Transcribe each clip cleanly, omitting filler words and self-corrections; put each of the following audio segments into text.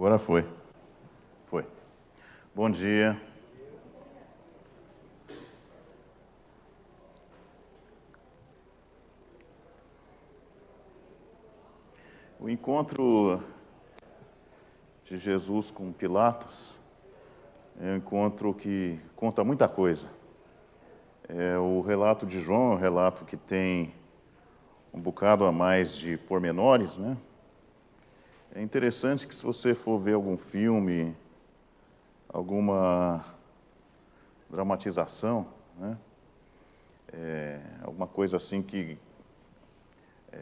Agora foi. Foi. Bom dia. O encontro de Jesus com Pilatos é um encontro que conta muita coisa. O relato de João é um relato que tem um bocado a mais de pormenores, né? É interessante que se você for ver algum filme, alguma dramatização, né? Alguma coisa assim que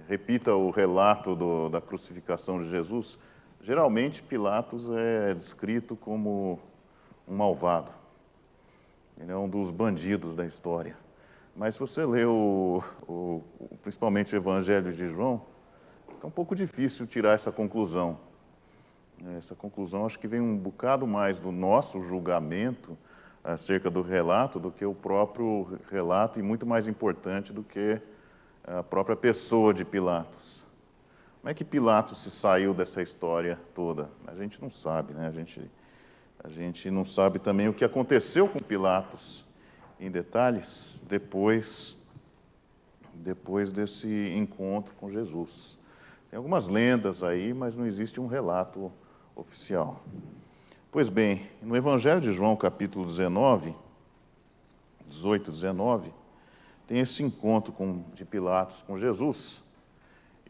repita o relato da crucificação de Jesus, geralmente Pilatos é descrito como um malvado. Ele é um dos bandidos da história. Mas se você lê principalmente o Evangelho de João, fica um pouco difícil tirar essa conclusão. Essa conclusão acho que vem um bocado mais do nosso julgamento acerca do relato do que o próprio relato, e muito mais importante do que a própria pessoa de Pilatos. Como é que Pilatos se saiu dessa história toda? A gente não sabe, né? A gente não sabe também o que aconteceu com Pilatos em detalhes depois desse encontro com Jesus. Tem algumas lendas aí, mas não existe um relato oficial. Pois bem, no Evangelho de João, capítulo 19, 18, 19, tem esse encontro de Pilatos com Jesus.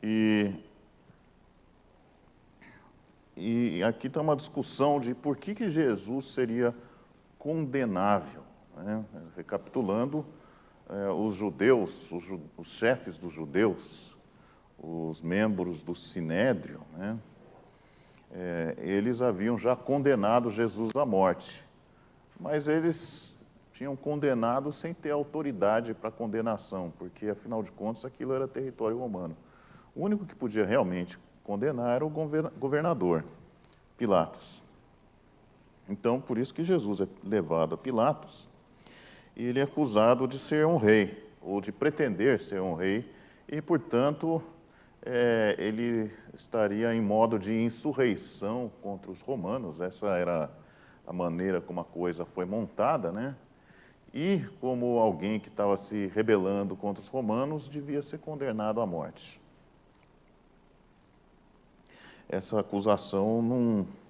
E aqui está uma discussão de por que Jesus seria condenável, né? Recapitulando, os judeus, os chefes dos judeus, os membros do Sinédrio, né? Eles haviam já condenado Jesus à morte, mas eles tinham condenado sem ter autoridade para condenação, porque, afinal de contas, aquilo era território romano. O único que podia realmente condenar era o governador, Pilatos. Então, por isso que Jesus é levado a Pilatos, e ele é acusado de ser um rei, ou de pretender ser um rei, e, portanto, ele estaria em modo de insurreição contra os romanos. Essa era a maneira como a coisa foi montada, né? E, como alguém que estava se rebelando contra os romanos, devia ser condenado à morte. Essa acusação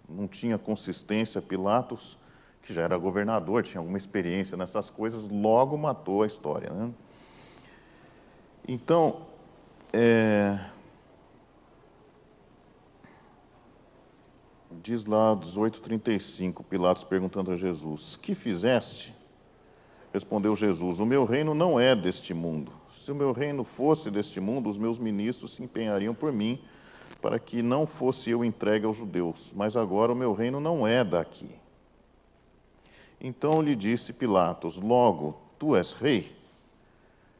não tinha consistência. Pilatos, que já era governador, tinha alguma experiência nessas coisas, logo matou a história, né? Então, diz lá, 18:35, Pilatos perguntando a Jesus: que fizeste? Respondeu Jesus: o meu reino não é deste mundo. Se o meu reino fosse deste mundo, os meus ministros se empenhariam por mim, para que não fosse eu entregue aos judeus. Mas agora o meu reino não é daqui. Então lhe disse Pilatos: logo, tu és rei?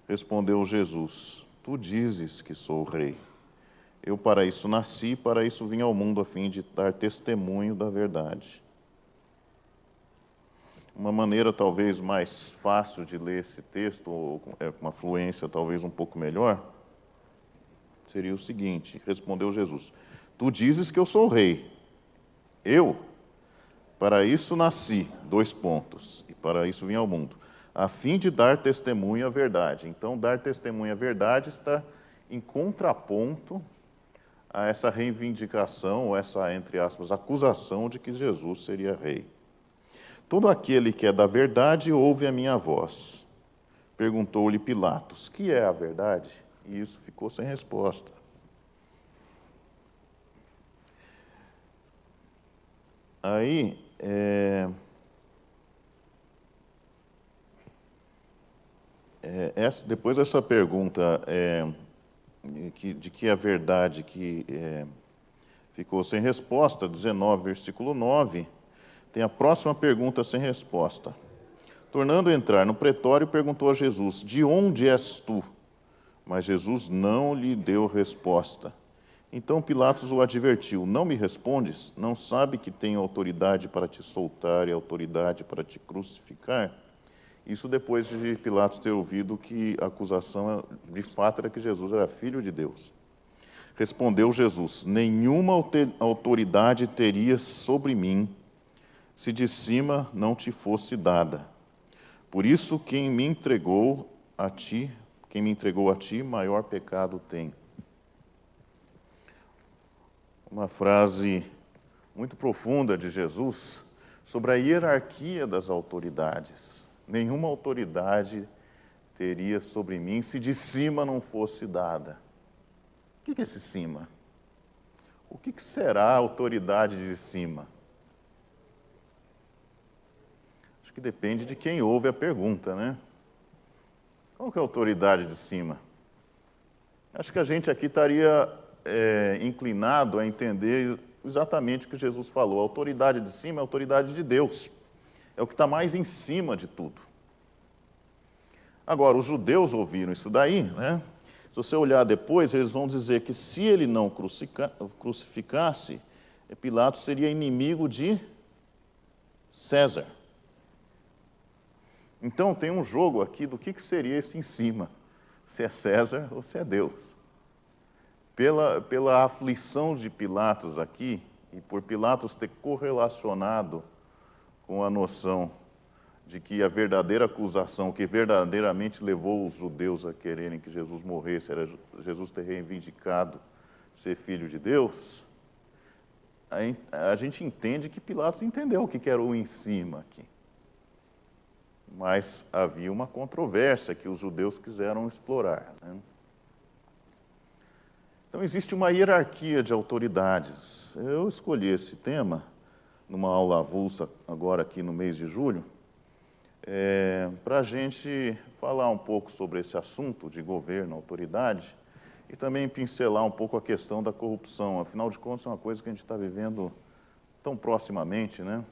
Respondeu Jesus: tu dizes que sou rei. Eu para isso nasci, para isso vim ao mundo, a fim de dar testemunho da verdade. Uma maneira talvez mais fácil de ler esse texto, ou com uma fluência talvez um pouco melhor, seria o seguinte: respondeu Jesus: tu dizes que eu sou rei. Eu, para isso nasci, e para isso vim ao mundo, a fim de dar testemunho à verdade. Então, dar testemunho à verdade está em contraponto a essa reivindicação, ou essa, entre aspas, acusação de que Jesus seria rei. Todo aquele que é da verdade ouve a minha voz. Perguntou-lhe Pilatos: que é a verdade? E isso ficou sem resposta. Aí, depois dessa pergunta de que é a verdade que ficou sem resposta, 19, versículo 9, tem a próxima pergunta sem resposta. Tornando a entrar no pretório, perguntou a Jesus: de onde és tu? Mas Jesus não lhe deu resposta. Então Pilatos o advertiu: não me respondes? Não sabe que tenho autoridade para te soltar e autoridade para te crucificar? Isso depois de Pilatos ter ouvido que a acusação, de fato, era que Jesus era filho de Deus. Respondeu Jesus: nenhuma autoridade terias sobre mim, se de cima não te fosse dada. Por isso, quem me entregou a ti, maior pecado tem. Uma frase muito profunda de Jesus sobre a hierarquia das autoridades. Nenhuma autoridade teria sobre mim se de cima não fosse dada. O que é esse cima? O que será a autoridade de cima? Acho que depende de quem ouve a pergunta, né? Qual que é a autoridade de cima? Acho que a gente aqui estaria inclinado a entender exatamente o que Jesus falou. A autoridade de cima é a autoridade de Deus. É o que está mais em cima de tudo. Agora, os judeus ouviram isso daí, né? Se você olhar depois, eles vão dizer que se ele não crucificasse, Pilatos seria inimigo de César. Então, tem um jogo aqui do que seria esse em cima, se é César ou se é Deus. Pela aflição de Pilatos aqui, e por Pilatos ter correlacionado com a noção de que a verdadeira acusação que verdadeiramente levou os judeus a quererem que Jesus morresse era Jesus ter reivindicado ser filho de Deus, a gente entende que Pilatos entendeu o que era o em cima aqui. Mas havia uma controvérsia que os judeus quiseram explorar, né? Então, existe uma hierarquia de autoridades. Eu escolhi esse tema numa aula avulsa, agora aqui no mês de julho, para a gente falar um pouco sobre esse assunto de governo, autoridade, e também pincelar um pouco a questão da corrupção. Afinal de contas, é uma coisa que a gente está vivendo tão proximamente, né?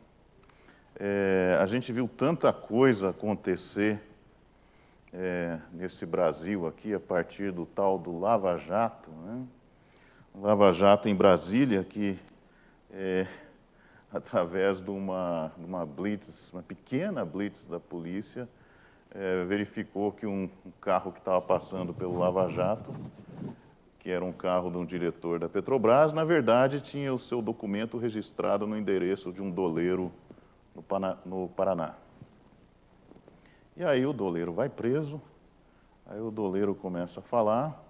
A gente viu tanta coisa acontecer nesse Brasil aqui, a partir do tal do Lava Jato, né? O Lava Jato em Brasília, que através de uma blitz, uma pequena blitz da polícia, verificou que um carro que estava passando pelo Lava Jato, que era um carro de um diretor da Petrobras, na verdade tinha o seu documento registrado no endereço de um doleiro no Paraná. E aí o doleiro vai preso, aí o doleiro começa a falar,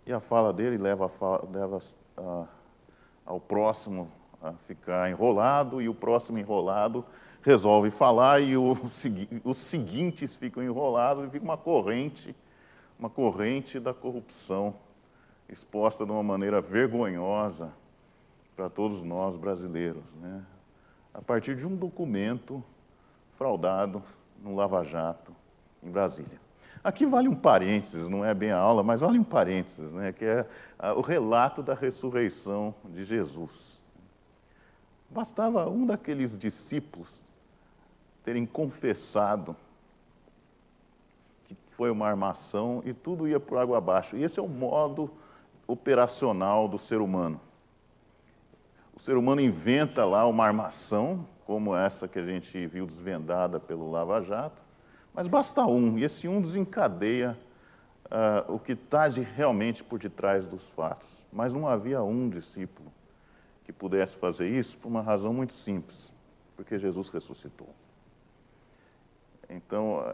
e a fala dele leva ao próximo a ficar enrolado, e o próximo enrolado resolve falar, e os seguintes ficam enrolados, e fica uma corrente da corrupção exposta de uma maneira vergonhosa para todos nós brasileiros, né? A partir de um documento fraudado no Lava Jato, em Brasília. Aqui vale um parênteses, não é bem a aula, mas vale um parênteses, né, que é o relato da ressurreição de Jesus. Bastava um daqueles discípulos terem confessado que foi uma armação e tudo ia por água abaixo. E esse é o modo operacional do ser humano. O ser humano inventa lá uma armação, como essa que a gente viu desvendada pelo Lava Jato, mas basta um, e esse um desencadeia o que está realmente por detrás dos fatos. Mas não havia um discípulo que pudesse fazer isso por uma razão muito simples, porque Jesus ressuscitou. Então,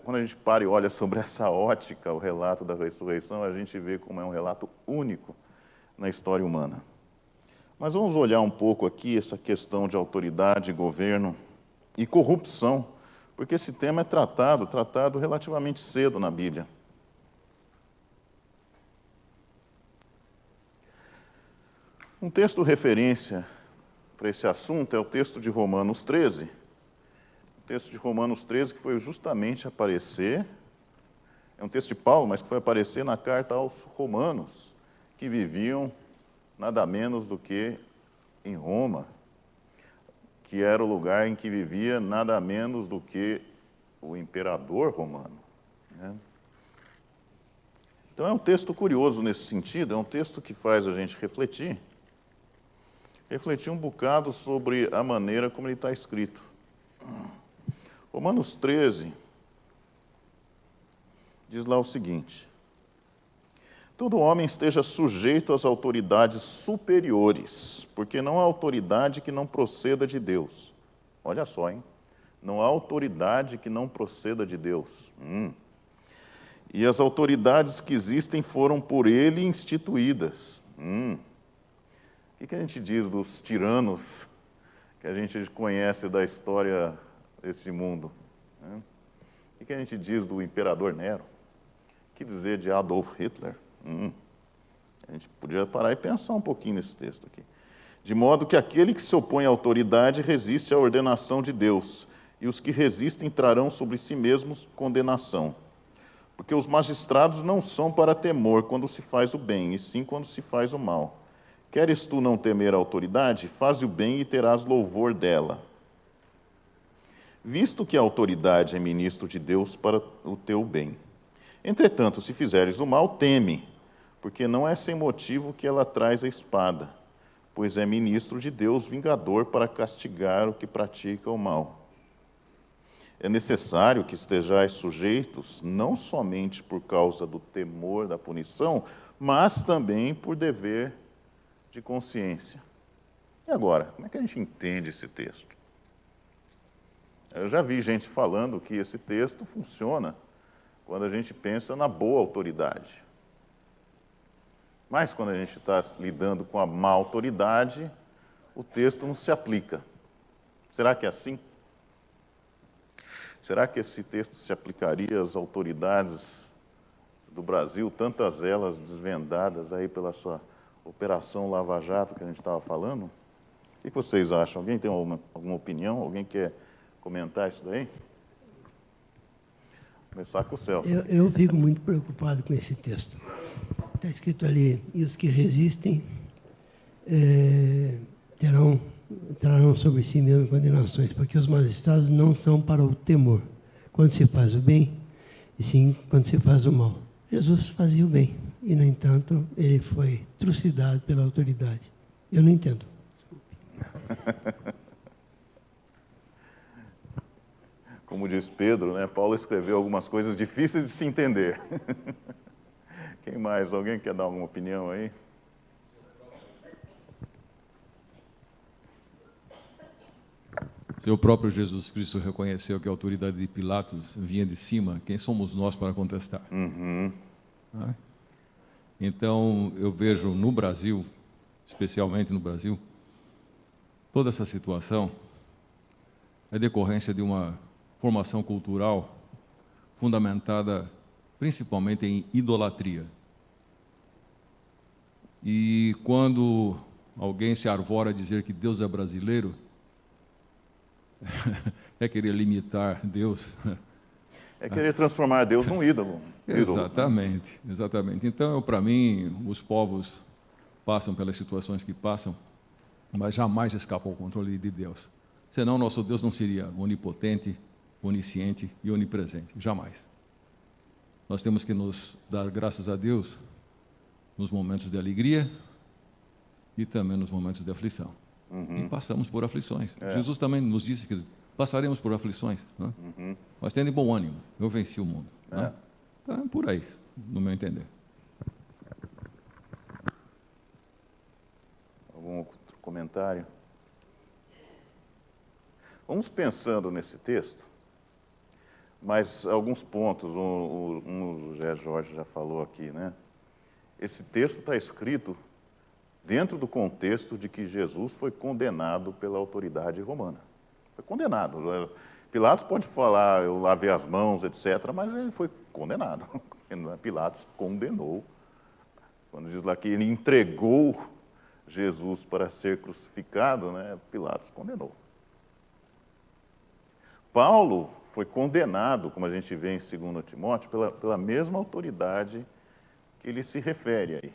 quando a gente para e olha sobre essa ótica, o relato da ressurreição, a gente vê como é um relato único na história humana. Mas vamos olhar um pouco aqui essa questão de autoridade, governo e corrupção, porque esse tema é tratado relativamente cedo na Bíblia. Um texto referência para esse assunto é o texto de Romanos 13. O texto de Romanos 13 que foi justamente aparecer, é um texto de Paulo, mas que foi aparecer na carta aos romanos, que viviam nada menos do que em Roma, que era o lugar em que vivia nada menos do que o imperador romano, né? Então é um texto curioso nesse sentido, é um texto que faz a gente refletir um bocado sobre a maneira como ele está escrito. Romanos 13 diz lá o seguinte: todo homem esteja sujeito às autoridades superiores, porque não há autoridade que não proceda de Deus. Olha só, hein? Não há autoridade que não proceda de Deus. E as autoridades que existem foram por ele instituídas. O que a gente diz dos tiranos que a gente conhece da história desse mundo? O que a gente diz do imperador Nero? O que dizer de Adolf Hitler? A gente podia parar e pensar um pouquinho nesse texto aqui. De modo que aquele que se opõe à autoridade resiste à ordenação de Deus, e os que resistem trarão sobre si mesmos condenação. Porque os magistrados não são para temor quando se faz o bem, e sim quando se faz o mal. Queres tu não temer a autoridade? Faze o bem e terás louvor dela. Visto que a autoridade é ministro de Deus para o teu bem. Entretanto, se fizeres o mal, teme, porque não é sem motivo que ela traz a espada, pois é ministro de Deus, vingador, para castigar o que pratica o mal. É necessário que estejais sujeitos, não somente por causa do temor da punição, mas também por dever de consciência. E agora, como é que a gente entende esse texto? Eu já vi gente falando que esse texto funciona quando a gente pensa na boa autoridade. Mas quando a gente está lidando com a má autoridade, o texto não se aplica. Será que é assim? Será que esse texto se aplicaria às autoridades do Brasil, tantas elas desvendadas aí pela sua Operação Lava Jato que a gente estava falando? O que vocês acham? Alguém tem alguma opinião? Alguém quer comentar isso daí? Vou começar com o Celso. Eu fico muito preocupado com esse texto. Está escrito ali, e os que resistem trarão sobre si mesmo condenações, porque os magistrados não são para o temor, quando se faz o bem, e sim quando se faz o mal. Jesus fazia o bem, e, no entanto, ele foi trucidado pela autoridade. Eu não entendo. Como diz Pedro, né? Paulo escreveu algumas coisas difíceis de se entender. Quem mais? Alguém quer dar alguma opinião aí? Se o próprio Jesus Cristo reconheceu que a autoridade de Pilatos vinha de cima, quem somos nós para contestar? Então, eu vejo no Brasil, especialmente no Brasil, toda essa situação é decorrência de uma formação cultural fundamentada principalmente em idolatria. E quando alguém se arvora a dizer que Deus é brasileiro, é querer limitar Deus. É querer transformar Deus num ídolo. Exatamente, exatamente. Então, para mim, os povos passam pelas situações que passam, mas jamais escapam ao controle de Deus. Senão, nosso Deus não seria onipotente, onisciente e onipresente. Jamais. Nós temos que nos dar graças a Deus nos momentos de alegria e também nos momentos de aflição. E passamos por aflições. Jesus também nos disse que passaremos por aflições, né? Mas tendo bom ânimo, eu venci o mundo. Né? Então, é por aí, no meu entender. Algum outro comentário? Vamos pensando nesse texto, mas alguns pontos, o José Jorge já falou aqui, né? Esse texto está escrito dentro do contexto de que Jesus foi condenado pela autoridade romana. Foi condenado. Pilatos pode falar, eu lavei as mãos, etc., mas ele foi condenado. Pilatos condenou. Quando diz lá que ele entregou Jesus para ser crucificado, né, Pilatos condenou. Paulo foi condenado, como a gente vê em 2 Timóteo, pela mesma autoridade que ele se refere aí.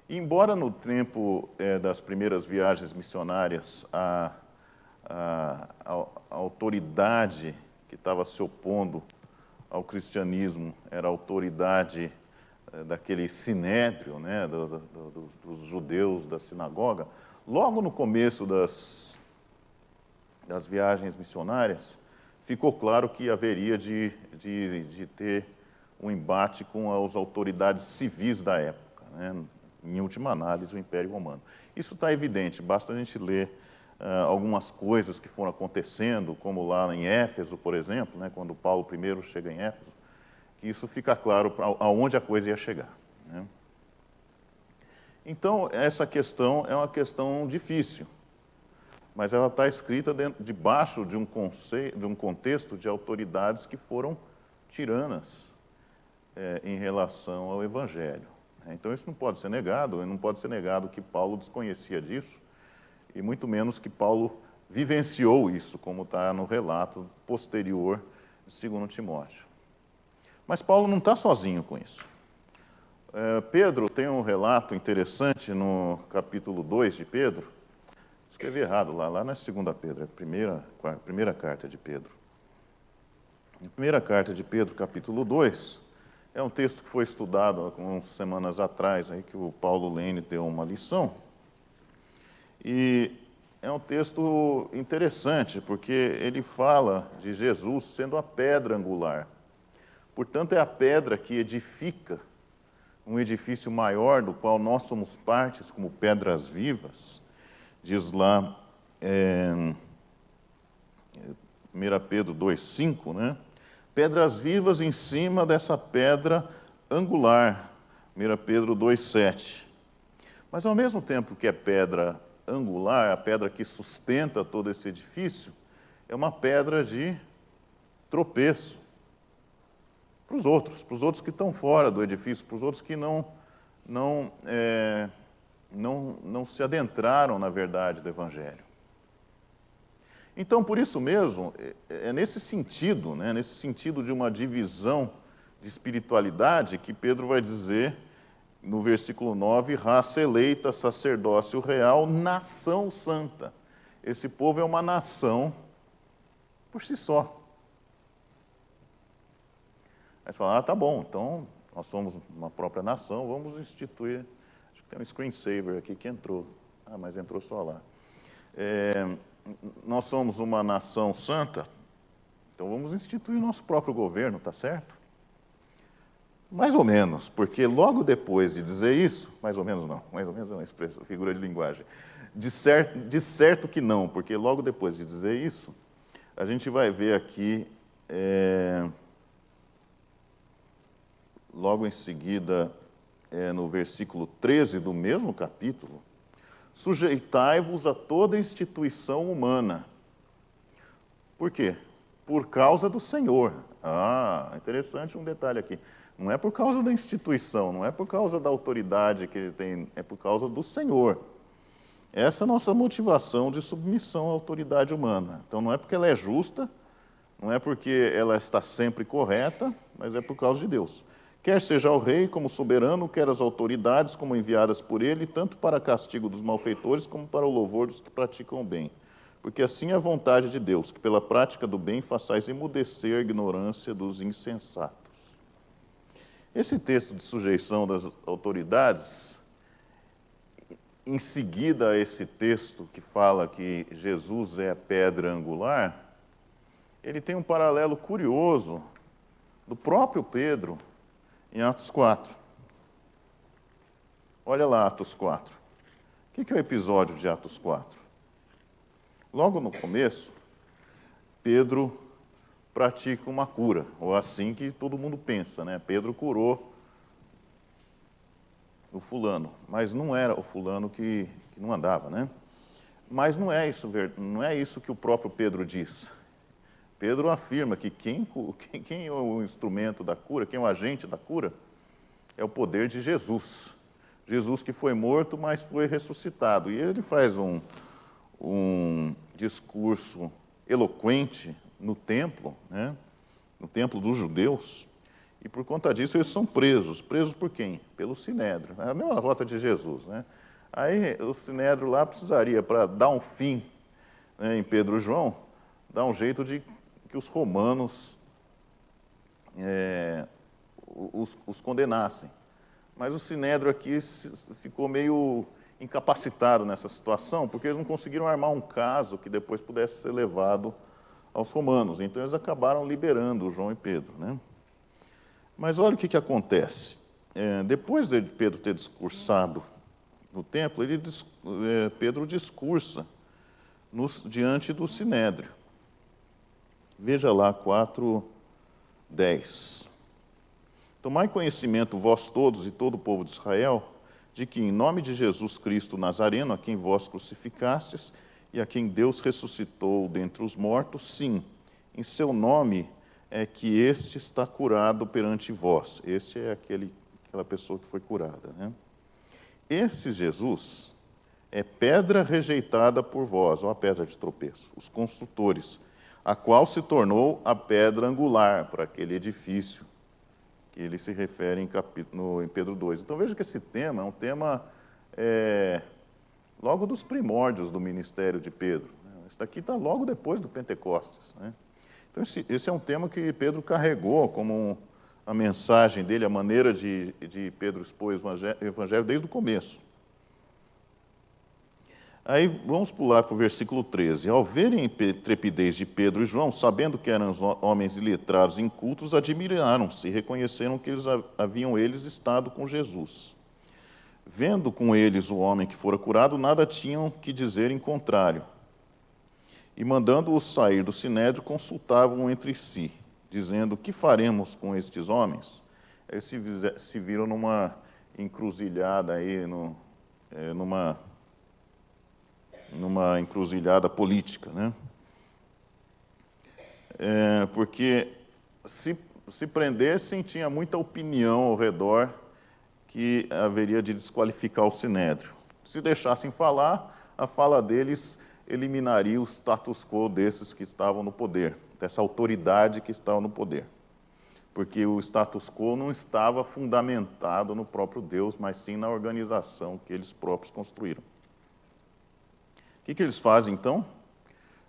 E, embora no tempo das primeiras viagens missionárias a autoridade que estava se opondo ao cristianismo era a autoridade daquele sinédrio, né, dos judeus da sinagoga, logo no começo das viagens missionárias, ficou claro que haveria de ter um embate com as autoridades civis da época, né? Em última análise, o Império Romano. Isso está evidente, basta a gente ler algumas coisas que foram acontecendo, como lá em Éfeso, por exemplo, né, quando Paulo primeiro chega em Éfeso, que isso fica claro aonde a coisa ia chegar, né? Então, essa questão é uma questão difícil, mas ela está escrita debaixo de um contexto de autoridades que foram tiranas em relação ao Evangelho. Então, isso não pode ser negado, e não pode ser negado que Paulo desconhecia disso, e muito menos que Paulo vivenciou isso, como está no relato posterior de 2 Timóteo. Mas Paulo não está sozinho com isso. Pedro tem um relato interessante no capítulo 2 de Pedro. Escrevi errado lá não é 2 Pedro, é a primeira carta de Pedro. A primeira carta de Pedro, capítulo 2, é um texto que foi estudado há umas semanas atrás, aí, que o Paulo Lene deu uma lição. E é um texto interessante, porque ele fala de Jesus sendo a pedra angular. Portanto, é a pedra que edifica um edifício maior, do qual nós somos partes como pedras vivas. Diz lá, 1 Pedro 2,5, né? Pedras vivas em cima dessa pedra angular. 1 Pedro 2,7. Mas, ao mesmo tempo que é pedra angular, a pedra que sustenta todo esse edifício, é uma pedra de tropeço para os outros que estão fora do edifício, para os outros que não se adentraram na verdade do Evangelho. Então, por isso mesmo, é nesse sentido, né, nesse sentido de uma divisão de espiritualidade, que Pedro vai dizer, no versículo 9, raça eleita, sacerdócio real, nação santa. Esse povo é uma nação por si só. Aí você fala, tá bom, então nós somos uma própria nação, vamos instituir. Acho que tem um screensaver aqui que entrou. Mas entrou só lá. Nós somos uma nação santa, então vamos instituir o nosso próprio governo, tá certo? Mais ou menos, porque logo depois de dizer isso, mais ou menos não, mais ou menos é uma expressão, figura de linguagem, de certo que não, porque logo depois de dizer isso, a gente vai ver aqui, logo em seguida, no versículo 13 do mesmo capítulo, sujeitai-vos a toda instituição humana. Por quê? Por causa do Senhor. Interessante um detalhe aqui. Não é por causa da instituição, não é por causa da autoridade que ele tem, é por causa do Senhor. Essa é a nossa motivação de submissão à autoridade humana. Então, não é porque ela é justa, não é porque ela está sempre correta, mas é por causa de Deus. Quer seja o rei como soberano, quer as autoridades como enviadas por ele, tanto para castigo dos malfeitores como para o louvor dos que praticam o bem. Porque assim é a vontade de Deus, que pela prática do bem façais emudecer a ignorância dos insensatos. Esse texto de sujeição das autoridades, em seguida a esse texto que fala que Jesus é a pedra angular, ele tem um paralelo curioso do próprio Pedro em Atos 4. Olha lá Atos 4. O que é o episódio de Atos 4? Logo no começo, Pedro pratica uma cura, ou assim que todo mundo pensa, né? Pedro curou o fulano, mas não era o fulano que não andava, né? Mas não é isso que o próprio Pedro diz. Pedro afirma que quem é o instrumento da cura, quem é o agente da cura, é o poder de Jesus. Jesus que foi morto, mas foi ressuscitado. E ele faz um discurso eloquente no templo, né? No templo dos judeus, e por conta disso eles são presos. Presos por quem? Pelo Sinédrio. É a mesma rota de Jesus, né? Aí o Sinédrio lá precisaria, para dar um fim, né, em Pedro e João, dar um jeito de que os romanos os condenassem. Mas o Sinédrio aqui ficou meio incapacitado nessa situação, porque eles não conseguiram armar um caso que depois pudesse ser levado aos romanos. Então eles acabaram liberando João e Pedro, né? Mas olha o que acontece. Depois de Pedro ter discursado no templo, Pedro discursa diante do Sinédrio. Veja lá 4:10. Tomai conhecimento, vós todos e todo o povo de Israel, de que em nome de Jesus Cristo Nazareno, a quem vós crucificastes e a quem Deus ressuscitou dentre os mortos, sim, em seu nome é que este está curado perante vós. Este é aquela pessoa que foi curada, né? Esse Jesus é pedra rejeitada por vós, ou a pedra de tropeço, os construtores, a qual se tornou a pedra angular para aquele edifício que ele se refere em Pedro 2. Então veja que esse tema é um tema logo dos primórdios do ministério de Pedro. Isso daqui está logo depois do Pentecostes, né? Então esse é um tema que Pedro carregou como a mensagem dele, a maneira de Pedro expor o Evangelho desde o começo. Aí vamos pular para o versículo 13. Ao verem a intrepidez de Pedro e João, sabendo que eram homens iletrados e incultos, admiraram-se e reconheceram que haviam eles estado com Jesus. Vendo com eles o homem que fora curado, nada tinham que dizer em contrário. E mandando-os sair do sinédrio, consultavam entre si, dizendo: que faremos com estes homens? Eles se viram numa encruzilhada aí, numa encruzilhada política, né? Porque se prendessem, tinha muita opinião ao redor que haveria de desqualificar o sinédrio. Se deixassem falar, a fala deles eliminaria o status quo desses que estavam no poder, dessa autoridade que estava no poder. Porque o status quo não estava fundamentado no próprio Deus, mas sim na organização que eles próprios construíram. O que eles fazem, então?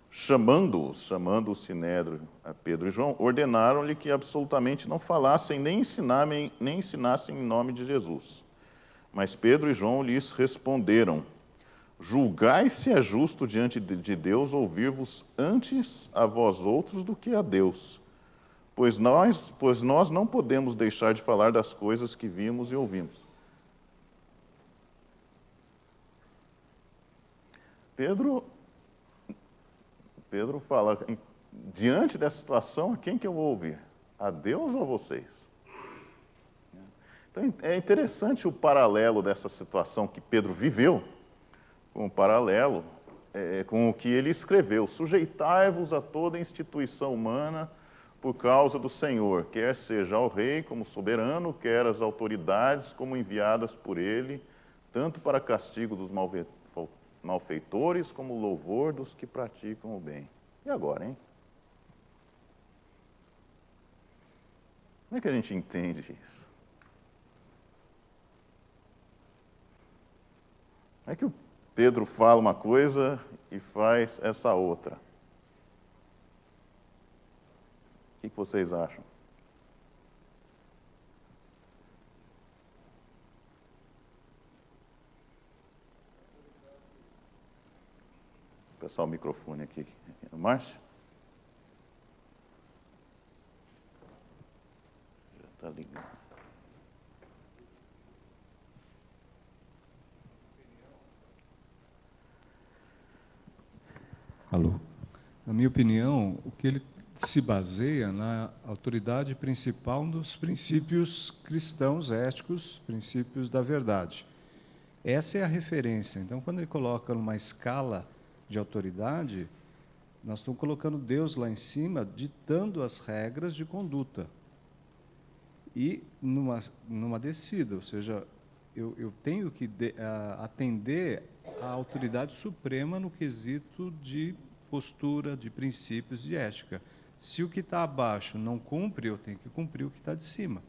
Chamando o Sinédrio, a Pedro e João, ordenaram-lhe que absolutamente não falassem nem ensinassem em nome de Jesus. Mas Pedro e João lhes responderam: julgai se é justo diante de Deus ouvir-vos antes a vós outros do que a Deus, pois nós não podemos deixar de falar das coisas que vimos e ouvimos. Pedro fala: diante dessa situação, a quem que eu vou ouvir? A Deus ou a vocês? Então, é interessante o paralelo dessa situação que Pedro viveu, com o paralelo com o que ele escreveu: sujeitai-vos a toda instituição humana por causa do Senhor, quer seja ao rei como soberano, quer as autoridades como enviadas por ele, tanto para castigo dos malfeitores como louvor dos que praticam o bem. E agora, hein? Como é que a gente entende isso? Como é que o Pedro fala uma coisa e faz essa outra? O que vocês acham? Vou passar o microfone aqui. Márcio? Já está ligado. Alô. Na minha opinião, o que ele se baseia na autoridade principal dos princípios cristãos éticos, princípios da verdade. Essa é a referência. Então, quando ele coloca numa escala de autoridade, nós estamos colocando Deus lá em cima, ditando as regras de conduta. E numa descida, ou seja, eu tenho que atender à autoridade suprema no quesito de postura, de princípios de ética. Se o que está abaixo não cumpre, eu tenho que cumprir o que está de cima.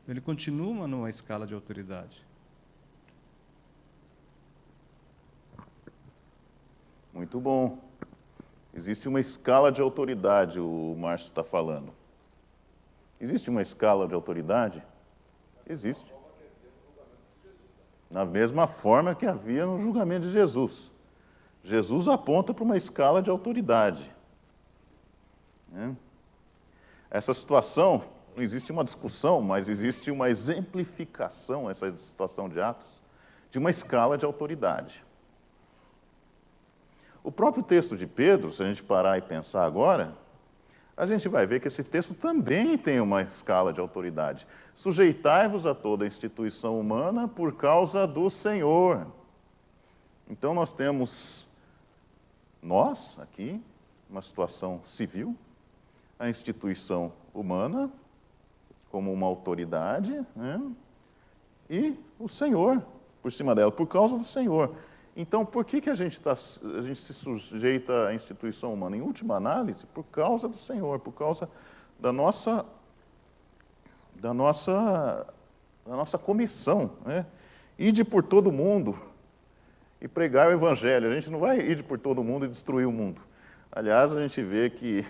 Ele continua numa escala de autoridade. Muito bom. Existe uma escala de autoridade, o Márcio está falando. Existe uma escala de autoridade? Existe. Na mesma forma que havia no julgamento de Jesus. Jesus aponta para uma escala de autoridade. Essa situação não existe uma discussão, mas existe uma exemplificação, essa situação de Atos, de uma escala de autoridade. O próprio texto de Pedro, se a gente parar e pensar agora, a gente vai ver que esse texto também tem uma escala de autoridade. Sujeitai-vos a toda instituição humana por causa do Senhor. Então nós temos, aqui, uma situação civil, a instituição humana como uma autoridade, né? E o Senhor por cima dela, por causa do Senhor. Então, por que a gente se sujeita à instituição humana? Em última análise, por causa do Senhor, por causa da nossa comissão, né? Ide por todo mundo e pregar o Evangelho. A gente não vai ir por todo mundo e destruir o mundo. Aliás, a gente vê que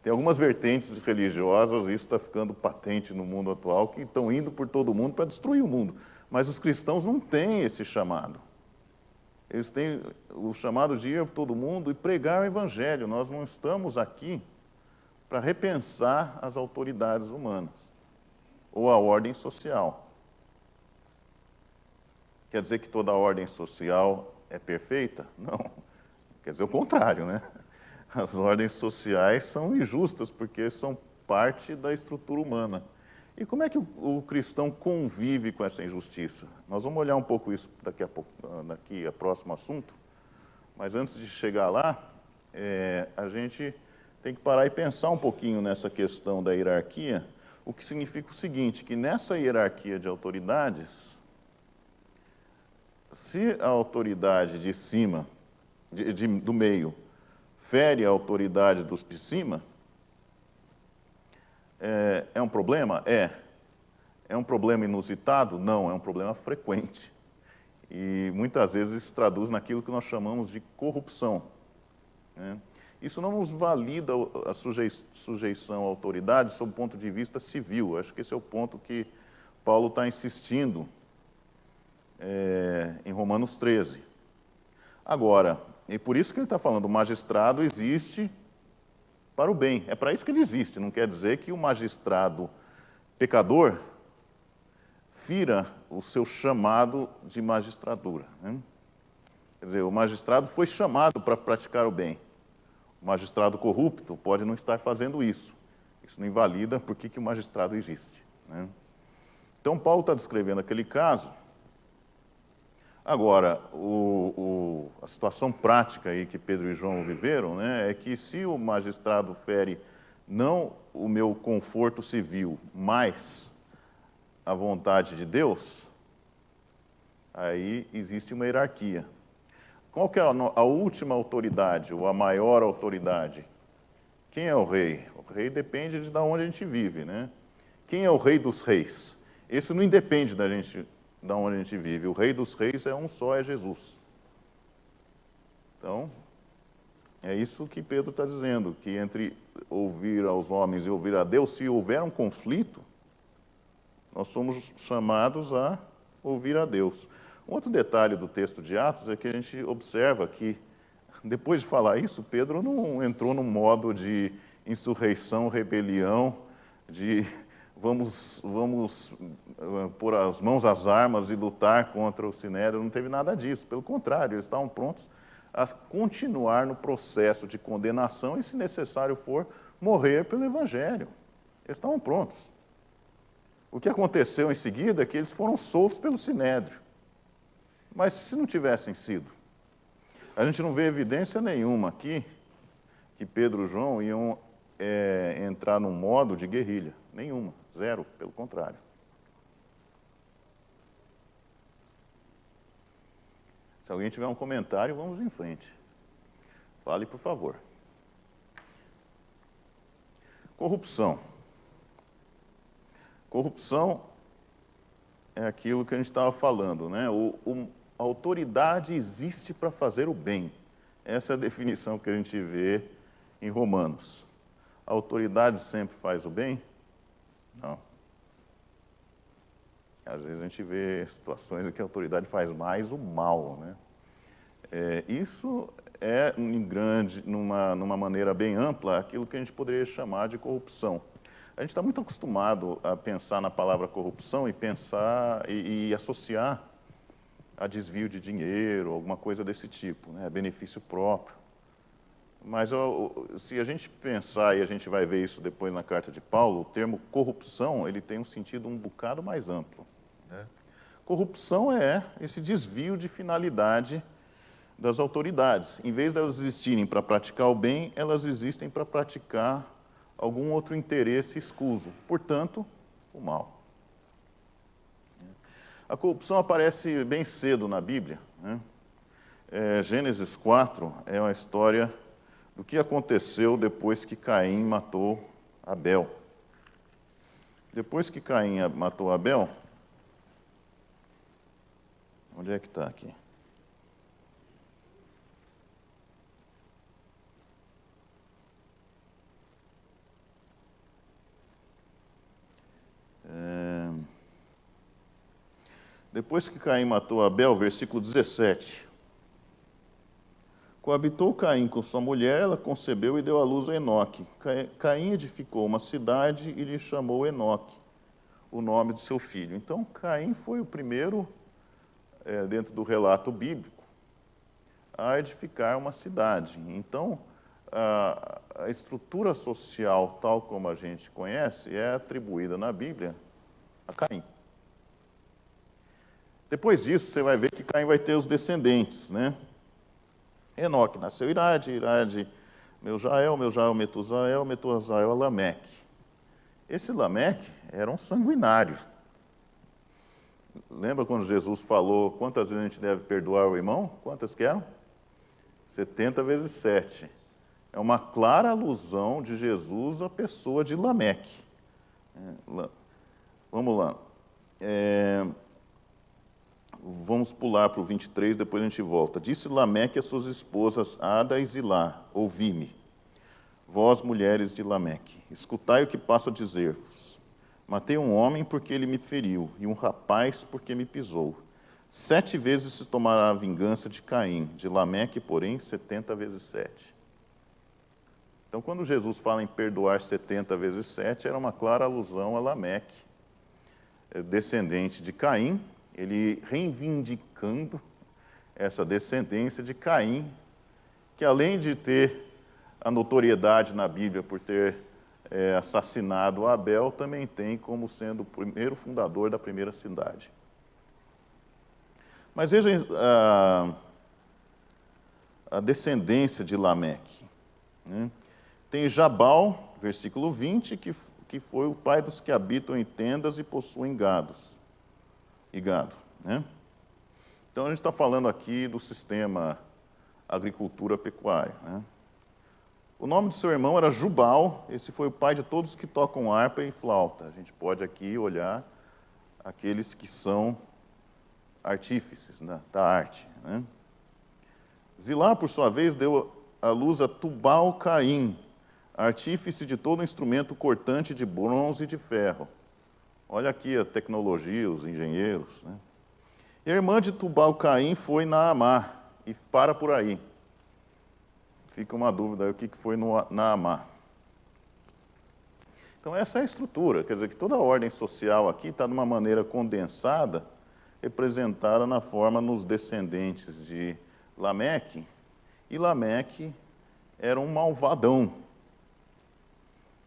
tem algumas vertentes religiosas, isso está ficando patente no mundo atual, que estão indo por todo mundo para destruir o mundo. Mas os cristãos não têm esse chamado. Eles têm o chamado de ir por todo mundo e pregar o Evangelho. Nós não estamos aqui para repensar as autoridades humanas ou a ordem social. Quer dizer que toda a ordem social é perfeita? Não. Quer dizer o contrário, né? As ordens sociais são injustas porque são parte da estrutura humana. E como é que o cristão convive com essa injustiça? Nós vamos olhar um pouco isso daqui a próximo assunto, mas antes de chegar lá, a gente tem que parar e pensar um pouquinho nessa questão da hierarquia, o que significa o seguinte, que nessa hierarquia de autoridades, se a autoridade de cima, do meio, fere a autoridade dos de cima, é um problema? É um problema inusitado? Não, é um problema frequente. E muitas vezes se traduz naquilo que nós chamamos de corrupção, né? Isso não nos valida a sujeição à autoridade sob o ponto de vista civil. Acho que esse é o ponto que Paulo está insistindo em Romanos 13. Agora, e por isso que ele está falando, o magistrado existe para o bem. É para isso que ele existe. Não quer dizer que o magistrado pecador fira o seu chamado de magistratura, né? Quer dizer, o magistrado foi chamado para praticar o bem. O magistrado corrupto pode não estar fazendo isso. Isso não invalida por que o magistrado existe, né? Então, Paulo está descrevendo aquele caso. Agora, a situação prática aí que Pedro e João viveram, né, é que se o magistrado fere não o meu conforto civil, mas a vontade de Deus, aí existe uma hierarquia. Qual que é a última autoridade, ou a maior autoridade? Quem é o rei? O rei depende de onde a gente vive, né? Quem é o rei dos reis? Esse não independe da gente, de onde a gente vive. O rei dos reis é um só, é Jesus. Então, é isso que Pedro está dizendo, que entre ouvir aos homens e ouvir a Deus, se houver um conflito, nós somos chamados a ouvir a Deus. Um outro detalhe do texto de Atos é que a gente observa que, depois de falar isso, Pedro não entrou num modo de insurreição, rebelião, de vamos pôr as mãos às armas e lutar contra o Sinédrio. Não teve nada disso. Pelo contrário, eles estavam prontos a continuar no processo de condenação e, se necessário for, morrer pelo Evangelho. Eles estavam prontos. O que aconteceu em seguida é que eles foram soltos pelo Sinédrio. Mas se não tivessem sido, a gente não vê evidência nenhuma aqui que Pedro e João iam entrar num modo de guerrilha. Nenhuma, zero, pelo contrário. Se alguém tiver um comentário, vamos em frente. Fale, por favor. Corrupção. Corrupção é aquilo que a gente estava falando, né? A autoridade existe para fazer o bem. Essa é a definição que a gente vê em Romanos. A autoridade sempre faz o bem? Não. Às vezes a gente vê situações em que a autoridade faz mais o mal, né? Isso é, numa maneira bem ampla, aquilo que a gente poderia chamar de corrupção. A gente está muito acostumado a pensar na palavra corrupção e pensar e associar a desvio de dinheiro, alguma coisa desse tipo, né? Benefício próprio. Mas se a gente pensar, e a gente vai ver isso depois na carta de Paulo, o termo corrupção ele tem um sentido um bocado mais amplo, né? Corrupção é esse desvio de finalidade das autoridades. Em vez de elas existirem para praticar o bem, elas existem para praticar algum outro interesse escuso, portanto, o mal. A corrupção aparece bem cedo na Bíblia, né? Gênesis 4 é uma história do que aconteceu depois que Caim matou Abel. Depois que Caim matou Abel, onde é que está aqui? Depois que Caim matou Abel, versículo 17. Coabitou Caim com sua mulher, ela concebeu e deu à luz a Enoque. Caim edificou uma cidade e lhe chamou Enoque, o nome de seu filho. Então, Caim foi o primeiro, dentro do relato bíblico, a edificar uma cidade. Então, a estrutura social, tal como a gente conhece, é atribuída na Bíblia a Caim. Depois disso, você vai ver que Caim vai ter os descendentes, né? Enoque nasceu Irade, Meujael, Metusael, Metusael, Lameque. Esse Lameque era um sanguinário. Lembra quando Jesus falou quantas vezes a gente deve perdoar o irmão? Quantas que eram? 70 vezes 7. É uma clara alusão de Jesus à pessoa de Lameque. Vamos lá. Vamos pular para o 23, depois a gente volta. Disse Lameque às suas esposas Ada e Zilá: ouvi-me, vós mulheres de Lameque, escutai o que passo a dizer-vos. Matei um homem porque ele me feriu, e um rapaz porque me pisou. 7 vezes se tomará a vingança de Caim, de Lameque, porém, 70 vezes 7. Então, quando Jesus fala em perdoar 70 vezes 7, era uma clara alusão a Lameque, descendente de Caim, ele reivindicando essa descendência de Caim, que além de ter a notoriedade na Bíblia por ter assassinado Abel, também tem como sendo o primeiro fundador da primeira cidade. Mas veja a descendência de Lameque, né? Tem Jabal, versículo 20, que foi o pai dos que habitam em tendas e possuem gado, né? Então, a gente está falando aqui do sistema agricultura-pecuária, né? O nome do seu irmão era Jubal, esse foi o pai de todos que tocam harpa e flauta. A gente pode aqui olhar aqueles que são artífices, né, da arte, né? Zilá, por sua vez, deu à luz a Tubal-Caim, artífice de todo instrumento cortante de bronze e de ferro. Olha aqui a tecnologia, os engenheiros, né? E a irmã de Tubal-Caim foi Naamá, e para por aí. Fica uma dúvida aí, o que foi Naamá. Então, essa é a estrutura, quer dizer que toda a ordem social aqui está de uma maneira condensada, representada na forma nos descendentes de Lameque, e Lameque era um malvadão.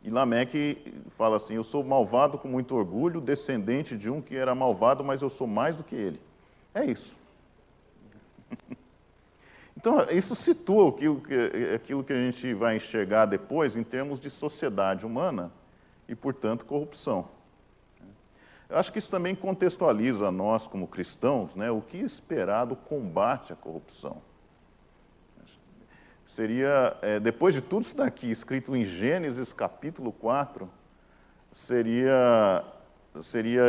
E Lameque fala assim: eu sou malvado com muito orgulho, descendente de um que era malvado, mas eu sou mais do que ele. É isso. Então, isso situa aquilo que a gente vai enxergar depois em termos de sociedade humana e, portanto, corrupção. Eu acho que isso também contextualiza a nós, como cristãos, né, o que esperar do combate à corrupção. Seria, depois de tudo isso daqui, escrito em Gênesis capítulo 4, seria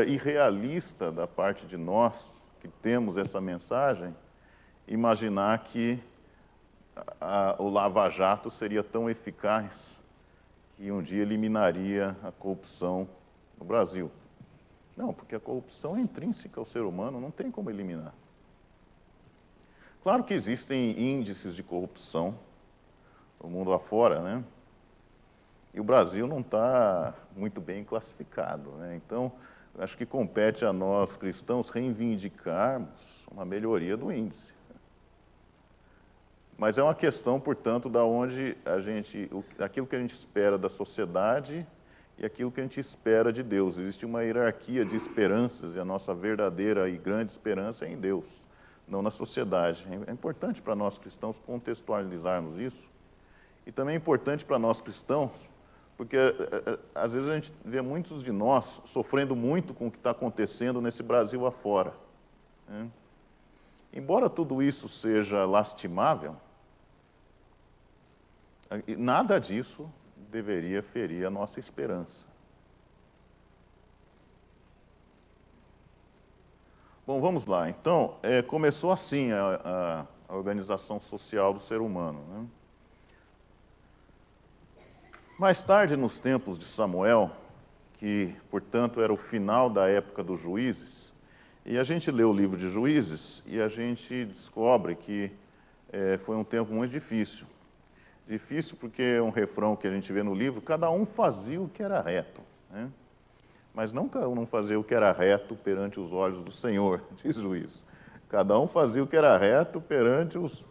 irrealista da parte de nós, que temos essa mensagem, imaginar que o Lava Jato seria tão eficaz que um dia eliminaria a corrupção no Brasil. Não, porque a corrupção é intrínseca ao ser humano, não tem como eliminar. Claro que existem índices de corrupção no mundo afora, né? E o Brasil não está muito bem classificado, né? Então, acho que compete a nós, cristãos, reivindicarmos uma melhoria do índice. Mas é uma questão, portanto, da onde aquilo que a gente espera da sociedade e aquilo que a gente espera de Deus. Existe uma hierarquia de esperanças e a nossa verdadeira e grande esperança é em Deus, não na sociedade. É importante para nós cristãos contextualizarmos isso. E também é importante para nós cristãos, porque às vezes a gente vê muitos de nós sofrendo muito com o que está acontecendo nesse Brasil afora, né? Embora tudo isso seja lastimável, nada disso deveria ferir a nossa esperança. Bom, vamos lá. Então, começou assim a organização social do ser humano, né? Mais tarde, nos tempos de Samuel, que, portanto, era o final da época dos juízes, e a gente lê o livro de Juízes e a gente descobre que foi um tempo muito difícil. Difícil porque é um refrão que a gente vê no livro, cada um fazia o que era reto, né? Mas não cada um fazia o que era reto perante os olhos do Senhor, diz Juízes. Cada um fazia o que era reto perante os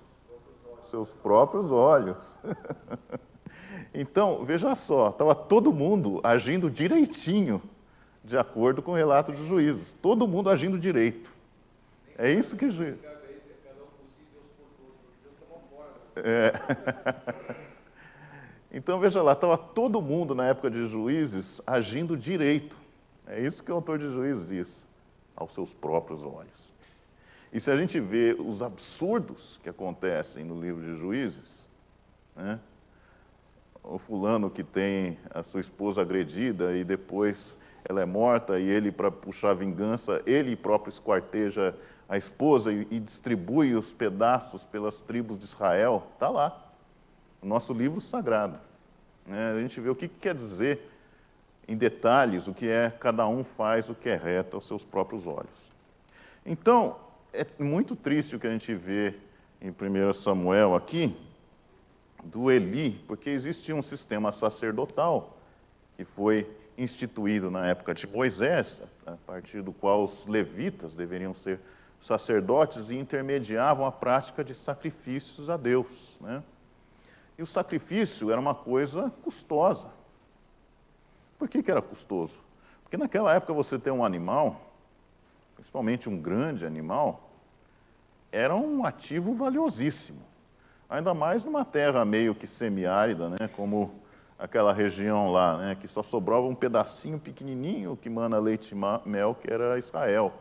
seus próprios olhos. Então, veja só, estava todo mundo agindo direitinho, de acordo com o relato de Juízes. Todo mundo agindo direito. É isso que Juízes... Então, veja lá, estava todo mundo na época de Juízes agindo direito. É isso que o autor de Juízes diz, aos seus próprios olhos. E se a gente vê os absurdos que acontecem no livro de Juízes, né? O fulano que tem a sua esposa agredida e depois ela é morta e ele, para puxar vingança, ele próprio esquarteja a esposa e distribui os pedaços pelas tribos de Israel, está lá, no nosso livro sagrado, né? A gente vê o que quer dizer, em detalhes, o que é cada um faz o que é reto aos seus próprios olhos. Então, é muito triste o que a gente vê em 1 Samuel aqui, do Eli, porque existia um sistema sacerdotal que foi instituído na época de Moisés, a partir do qual os levitas deveriam ser sacerdotes e intermediavam a prática de sacrifícios a Deus, né? E o sacrifício era uma coisa custosa. Por que era custoso? Porque naquela época você ter um animal, principalmente um grande animal, era um ativo valiosíssimo. Ainda mais numa terra meio que semiárida, né, como aquela região lá, né, que só sobrava um pedacinho pequenininho que mana leite e mel, que era Israel.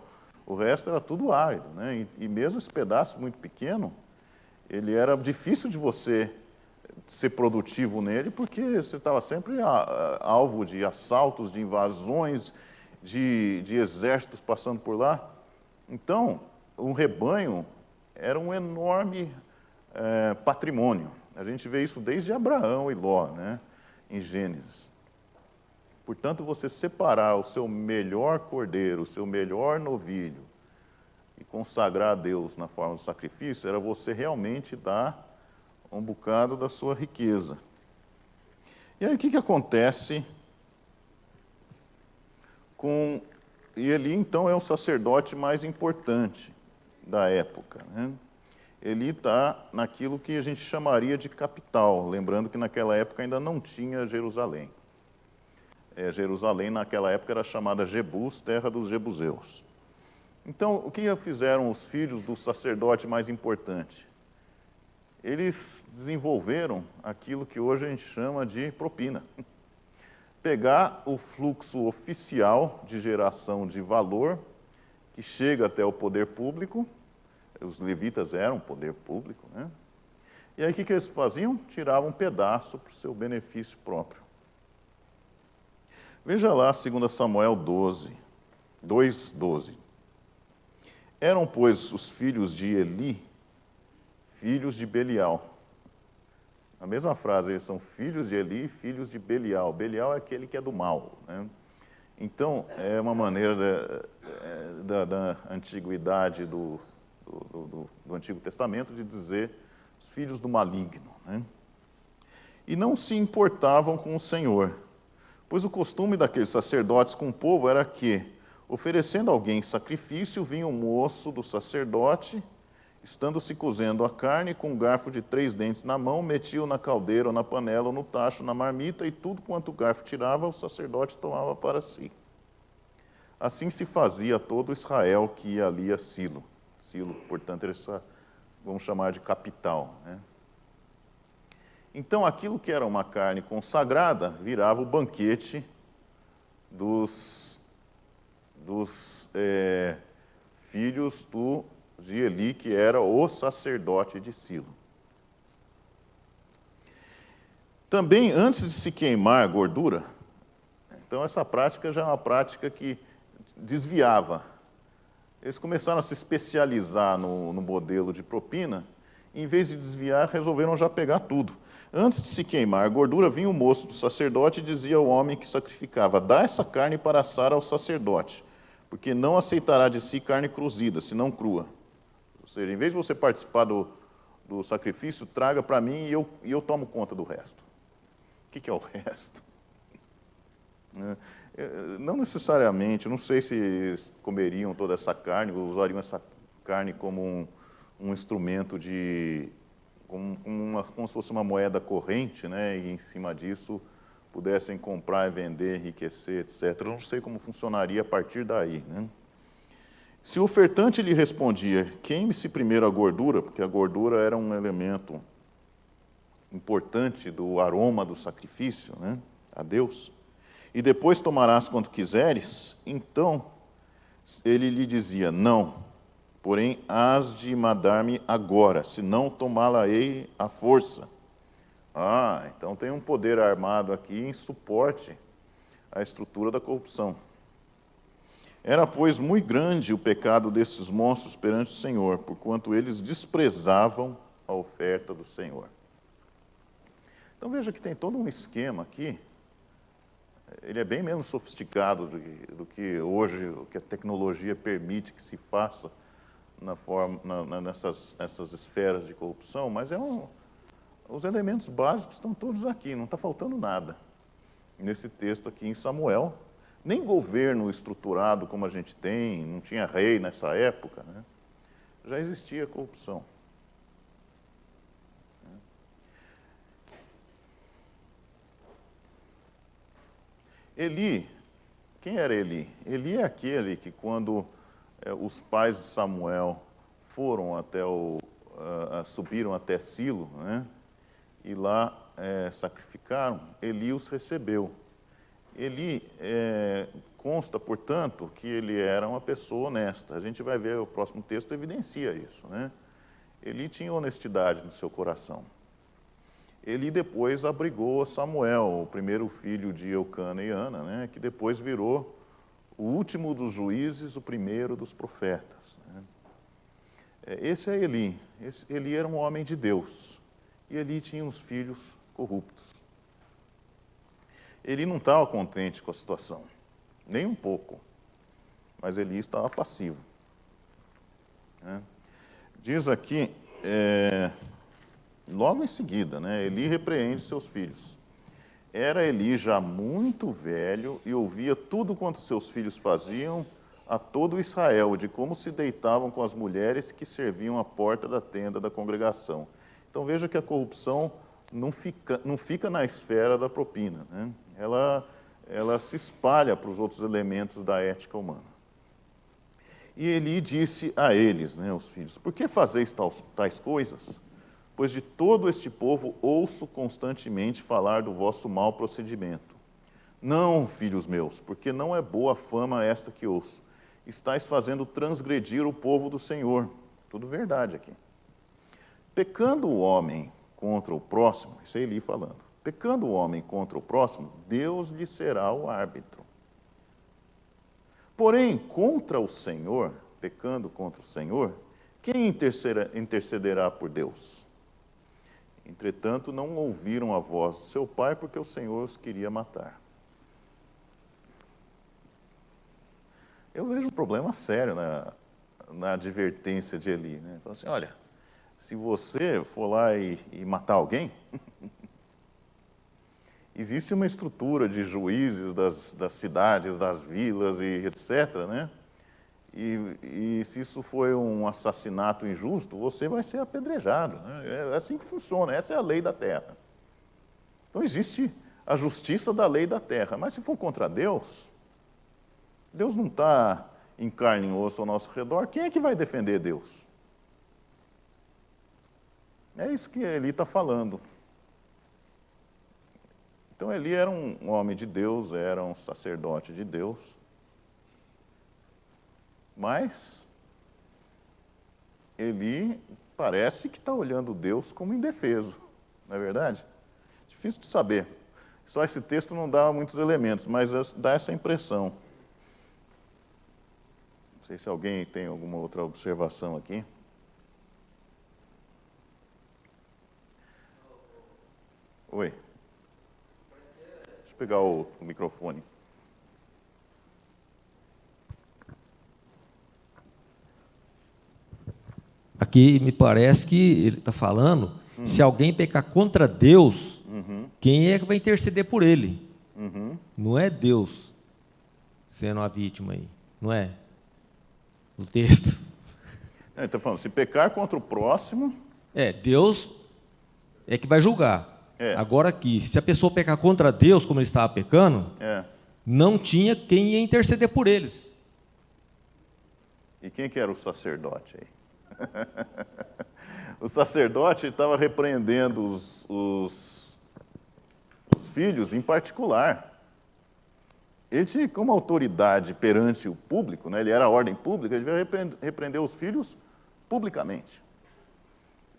O resto era tudo árido, né, e mesmo esse pedaço muito pequeno, ele era difícil de você ser produtivo nele, porque você estava sempre alvo de assaltos, de invasões, de exércitos passando por lá. Então, um rebanho era um enorme patrimônio. A gente vê isso desde Abraão e Ló, né, em Gênesis. Portanto, você separar o seu melhor cordeiro, o seu melhor novilho, e consagrar a Deus na forma do sacrifício, era você realmente dar um bocado da sua riqueza. E aí o que acontece com... E Eli, então, é o sacerdote mais importante da época, né? Eli está naquilo que a gente chamaria de capital, lembrando que naquela época ainda não tinha Jerusalém. Jerusalém, naquela época, era chamada Jebus, terra dos jebuseus. Então, o que fizeram os filhos do sacerdote mais importante? Eles desenvolveram aquilo que hoje a gente chama de propina. Pegar o fluxo oficial de geração de valor que chega até o poder público. Os levitas eram poder público, né? E aí o que eles faziam? Tiravam um pedaço para o seu benefício próprio. Veja lá 2 Samuel 2:12. Eram, pois, os filhos de Eli, filhos de Belial. A mesma frase, eles são filhos de Eli, filhos de Belial. Belial é aquele que é do mal, né? Então, é uma maneira da antiguidade do Antigo Testamento de dizer os filhos do maligno, né? e não se importavam com o Senhor, pois o costume daqueles sacerdotes com o povo era que, oferecendo a alguém sacrifício, vinha o moço do sacerdote, estando se cozendo a carne, com um garfo de 3 dentes na mão, metia-o na caldeira, ou na panela, ou no tacho, na marmita, e tudo quanto o garfo tirava, o sacerdote tomava para si. Assim se fazia a todo Israel que ia ali a Silo. Silo, portanto, essa, vamos chamar de capital, né? Então, aquilo que era uma carne consagrada, virava o banquete dos filhos de Eli, que era o sacerdote de Silo. Também, antes de se queimar a gordura, então essa prática já é uma prática que desviava. Eles começaram a se especializar no modelo de propina, e, em vez de desviar, resolveram já pegar tudo. Antes de se queimar a gordura, vinha o moço do sacerdote e dizia ao homem que sacrificava: dá essa carne para assar ao sacerdote, porque não aceitará de si carne cozida, senão crua. Ou seja, em vez de você participar do sacrifício, traga para mim e eu tomo conta do resto. O que é o resto? Não necessariamente, não sei se eles comeriam toda essa carne, usariam essa carne como um instrumento como se fosse uma moeda corrente, né? E em cima disso pudessem comprar e vender, enriquecer, etc. Eu não sei como funcionaria a partir daí, né? Se o ofertante lhe respondia: queime-se primeiro a gordura, porque a gordura era um elemento importante do aroma do sacrifício, né, a Deus, e depois tomarás quanto quiseres, então ele lhe dizia: não, porém hás de mandar-me agora, senão tomá-la-ei à força. Então tem um poder armado aqui em suporte à estrutura da corrupção. Era, pois, muito grande o pecado desses monstros perante o Senhor, porquanto eles desprezavam a oferta do Senhor. Então veja que tem todo um esquema aqui. Ele é bem menos sofisticado do que hoje, o que a tecnologia permite que se faça nessas esferas de corrupção, mas os elementos básicos estão todos aqui, não está faltando nada. Nesse texto aqui em Samuel, nem governo estruturado como a gente tem, não tinha rei nessa época, né? Já existia corrupção. Eli, quem era Eli? Eli é aquele que, quando os pais de Samuel foram subiram até Silo, né, e lá sacrificaram, Eli os recebeu. Eli consta, portanto, que ele era uma pessoa honesta. A gente vai ver, o próximo texto evidencia isso, né? Eli tinha honestidade no seu coração. Eli depois abrigou Samuel, o primeiro filho de Eucana e Ana, né, que depois virou o último dos juízes, o primeiro dos profetas, né? Esse é Eli. Eli era um homem de Deus. E Eli tinha uns filhos corruptos. Eli não estava contente com a situação, nem um pouco. Mas Eli estava passivo, né? Diz aqui, logo em seguida, né, Eli repreende seus filhos. Era Eli já muito velho e ouvia tudo quanto seus filhos faziam a todo Israel, de como se deitavam com as mulheres que serviam à porta da tenda da congregação. Então veja que a corrupção não fica na esfera da propina, né? Ela se espalha para os outros elementos da ética humana. E Eli disse a eles, né, os filhos: por que fazeis tais coisas? Pois de todo este povo ouço constantemente falar do vosso mau procedimento. Não, filhos meus, porque não é boa fama esta que ouço. Estais fazendo transgredir o povo do Senhor. Tudo verdade aqui. Pecando o homem contra o próximo, isso é Eli falando, pecando o homem contra o próximo, Deus lhe será o árbitro. Porém, contra o Senhor, pecando contra o Senhor, quem intercederá por Deus? Entretanto, não ouviram a voz do seu pai, porque o Senhor os queria matar. Eu vejo um problema sério na advertência de Eli, né? Então, assim, olha, se você for lá e matar alguém, existe uma estrutura de juízes das cidades, das vilas e etc., né? E se isso foi um assassinato injusto, você vai ser apedrejado, né? É assim que funciona, essa é a lei da terra. Então existe a justiça da lei da terra, mas se for contra Deus, Deus não está em carne e osso ao nosso redor, quem é que vai defender Deus? É isso que Eli está falando. Então Eli era um homem de Deus, era um sacerdote de Deus, mas Eli parece que está olhando Deus como indefeso, não é verdade? Difícil de saber. Só esse texto não dá muitos elementos, mas dá essa impressão. Não sei se alguém tem alguma outra observação aqui. Oi. Deixa eu pegar o microfone. Aqui me parece que ele está falando, se alguém pecar contra Deus, quem é que vai interceder por ele? Não é Deus sendo a vítima aí, não é? O texto. Ele está falando, se pecar contra o próximo... Deus é que vai julgar. É. Agora aqui, se a pessoa pecar contra Deus, como ele estava pecando, não tinha quem ia interceder por eles. E quem que era o sacerdote aí? O sacerdote estava repreendendo os filhos em particular. Ele tinha como autoridade perante o público, né? Ele era a ordem pública, ele devia repreender os filhos publicamente.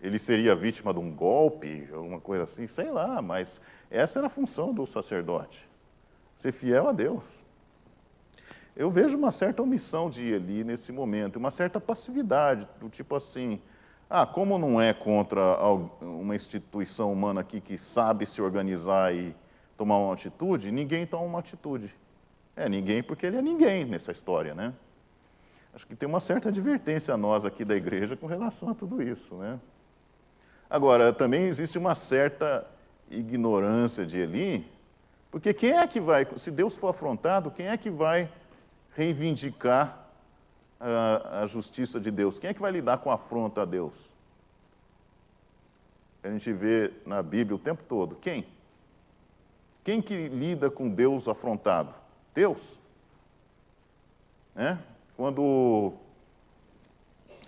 Ele seria vítima de um golpe, alguma coisa assim, sei lá, mas essa era a função do sacerdote, ser fiel a Deus. Eu vejo uma certa omissão de Eli nesse momento, uma certa passividade, do tipo assim, como não é contra uma instituição humana aqui que sabe se organizar e tomar uma atitude, ninguém toma uma atitude. Ninguém porque ele é ninguém nessa história, né? Acho que tem uma certa advertência a nós aqui da igreja com relação a tudo isso, né? Agora, também existe uma certa ignorância de Eli, porque quem é que vai, se Deus for afrontado, quem é que vai reivindicar a justiça de Deus? Quem é que vai lidar com a afronta a Deus? A gente vê na Bíblia o tempo todo. Quem? Quem que lida com Deus afrontado? Deus. Quando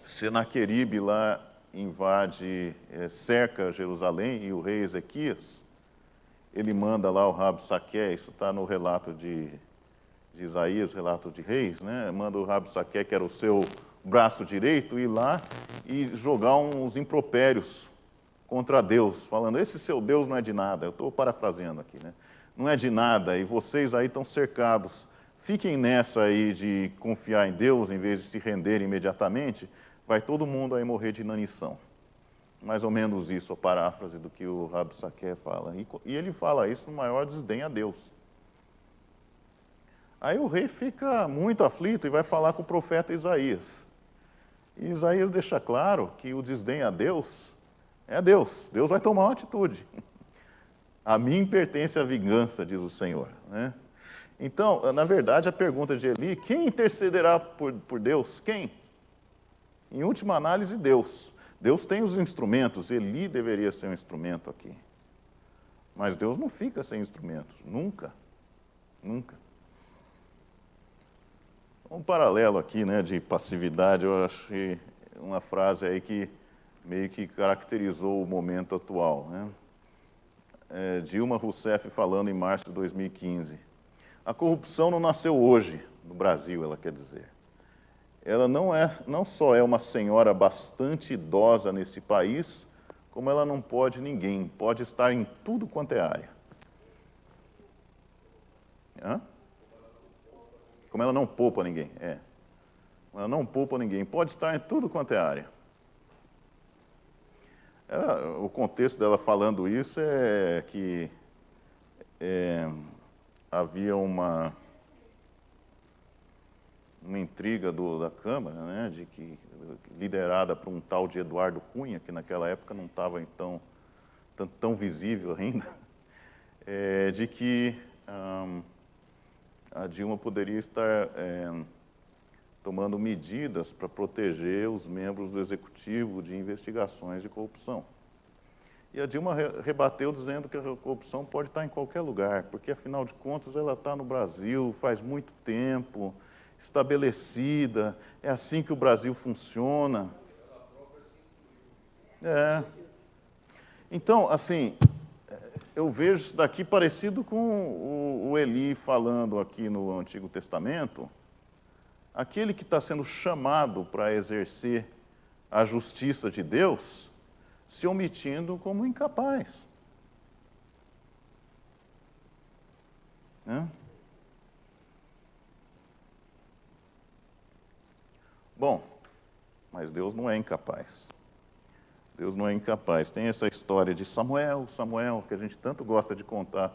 Senaqueribe lá invade, cerca Jerusalém, e o rei Ezequias, ele manda lá o Rabsaque, isso está no relato de Isaías, relato de Reis, né? Manda o Rabsaque, que era o seu braço direito, ir lá e jogar uns impropérios contra Deus, falando, esse seu Deus não é de nada. Eu estou parafraseando aqui, né? Não é de nada, e vocês aí estão cercados. Fiquem nessa aí de confiar em Deus, em vez de se render imediatamente, vai todo mundo aí morrer de inanição. Mais ou menos isso, a paráfrase do que o Rabsaque fala. E ele fala isso no maior desdém a Deus. Aí o rei fica muito aflito e vai falar com o profeta Isaías. E Isaías deixa claro que o desdém a Deus é a Deus. Deus vai tomar uma atitude. A mim pertence a vingança, diz o Senhor, né? Então, na verdade, a pergunta de Eli, quem intercederá por Deus? Quem? Em última análise, Deus. Deus tem os instrumentos, Eli deveria ser um instrumento aqui. Mas Deus não fica sem instrumentos, nunca. Nunca. Um paralelo aqui, né, de passividade, eu achei uma frase aí que meio que caracterizou o momento atual, né? Dilma Rousseff falando em março de 2015. A corrupção não nasceu hoje, no Brasil, ela quer dizer. Ela não só é uma senhora bastante idosa nesse país, como ela não pode ninguém, pode estar em tudo quanto é área. Como ela não poupa ninguém, Ela não poupa ninguém, pode estar em tudo quanto é área. O contexto dela falando isso é que havia uma intriga da Câmara, né, liderada por um tal de Eduardo Cunha, que naquela época não estava tão visível ainda, de que a Dilma poderia estar tomando medidas para proteger os membros do Executivo de investigações de corrupção. E a Dilma rebateu dizendo que a corrupção pode estar em qualquer lugar, porque, afinal de contas, ela está no Brasil faz muito tempo, estabelecida, é assim que o Brasil funciona. Então, assim, eu vejo isso daqui parecido com o Eli falando aqui no Antigo Testamento, aquele que está sendo chamado para exercer a justiça de Deus, se omitindo como incapaz. Bom, mas Deus não é incapaz. Deus não é incapaz. Tem essa história de Samuel, que a gente tanto gosta de contar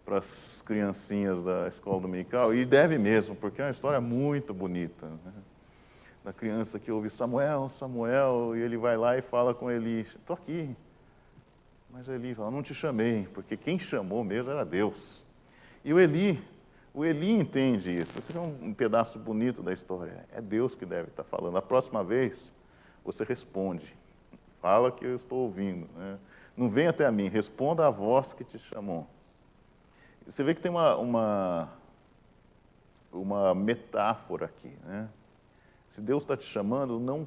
para as criancinhas da escola dominical, e deve mesmo, porque é uma história muito bonita, né? Da criança que ouve Samuel, e ele vai lá e fala com Eli, estou aqui. Mas Eli fala, não te chamei, porque quem chamou mesmo era Deus. E o Eli entende isso. Esse é um pedaço bonito da história. É Deus que deve estar falando. A próxima vez, você responde. Fala que eu estou ouvindo, né? Não vem até mim, responda à voz que te chamou. Você vê que tem uma metáfora aqui, né? Se Deus está te chamando,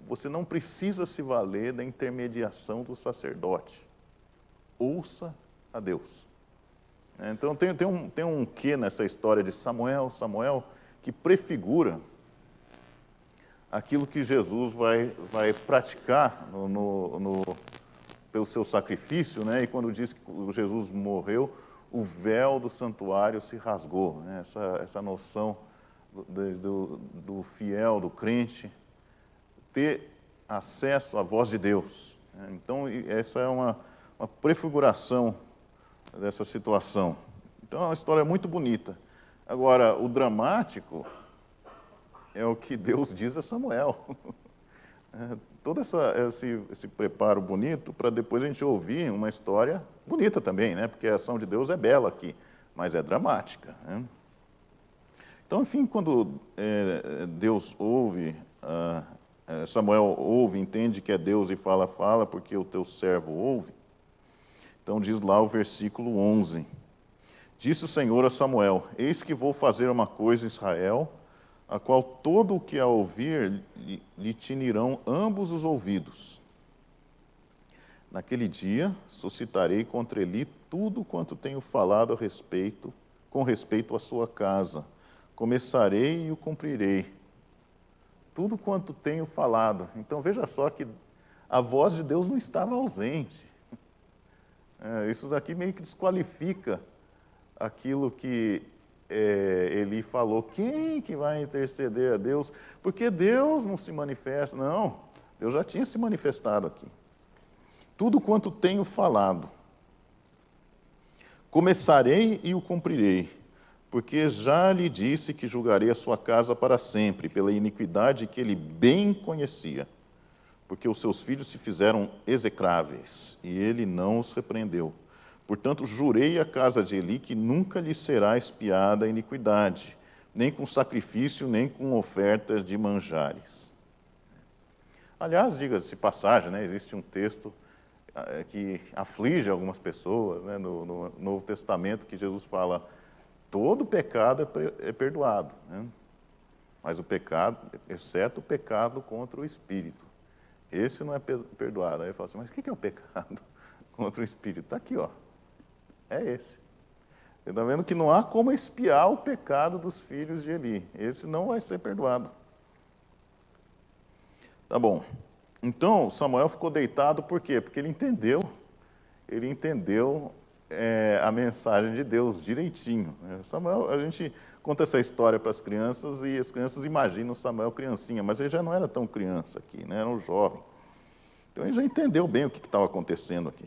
você não precisa se valer da intermediação do sacerdote. Ouça a Deus. Então tem um quê nessa história de Samuel, que prefigura aquilo que Jesus vai praticar pelo seu sacrifício, né? E quando diz que Jesus morreu, o véu do santuário se rasgou, né? Essa noção do fiel, do crente, ter acesso à voz de Deus. Então, essa é uma prefiguração dessa situação. Então, é uma história muito bonita. Agora, o dramático é o que Deus diz a Samuel. Todo esse preparo bonito para depois a gente ouvir uma história bonita também, né? Porque a ação de Deus é bela aqui, mas é dramática, né? Então, enfim, quando Deus ouve, Samuel ouve, entende que é Deus e fala, porque o teu servo ouve. Então diz lá o versículo 11. Disse o Senhor a Samuel, eis que vou fazer uma coisa em Israel, a qual todo o que a ouvir lhe tinirão ambos os ouvidos. Naquele dia suscitarei contra ele tudo quanto tenho falado com respeito à sua casa. Começarei e o cumprirei. Tudo quanto tenho falado. Então veja só que a voz de Deus não estava ausente. Isso daqui meio que desqualifica aquilo que Eli falou. Quem que vai interceder a Deus? Porque Deus não se manifesta. Não, Deus já tinha se manifestado aqui. Tudo quanto tenho falado. Começarei e o cumprirei. Porque já lhe disse que julgarei a sua casa para sempre, pela iniquidade que ele bem conhecia. Porque os seus filhos se fizeram execráveis, e ele não os repreendeu. Portanto, jurei à casa de Eli que nunca lhe será expiada a iniquidade, nem com sacrifício, nem com oferta de manjares. Aliás, diga-se passagem, né, existe um texto que aflige algumas pessoas, né, no Novo Testamento, que Jesus fala, todo pecado é perdoado, né? Mas o pecado, exceto o pecado contra o Espírito. Esse não é perdoado. Aí ele fala assim, mas o que é o pecado contra o Espírito? Está aqui, ó. É esse. Você está vendo que não há como expiar o pecado dos filhos de Eli. Esse não vai ser perdoado. Tá bom. Então, Samuel ficou deitado por quê? Porque ele entendeu a mensagem de Deus direitinho. Samuel, a gente conta essa história para as crianças e as crianças imaginam Samuel criancinha, mas ele já não era tão criança aqui, né? Era um jovem. Então ele já entendeu bem o que estava acontecendo aqui.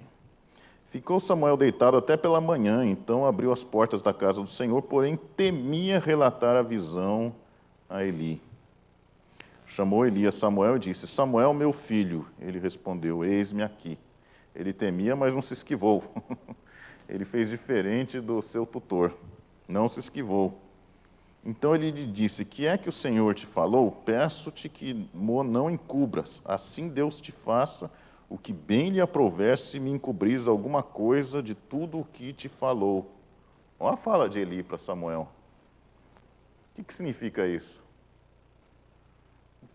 Ficou Samuel deitado até pela manhã, então abriu as portas da casa do Senhor, porém temia relatar a visão a Eli. Chamou Eli a Samuel e disse, Samuel, meu filho. Ele respondeu, eis-me aqui. Ele temia, mas não se esquivou. Ele fez diferente do seu tutor, não se esquivou. Então ele lhe disse: que é que o Senhor te falou? Peço-te que não encubras, assim Deus te faça o que bem lhe aprouver se me encobrires alguma coisa de tudo o que te falou. Olha a fala de Eli para Samuel. O que significa isso?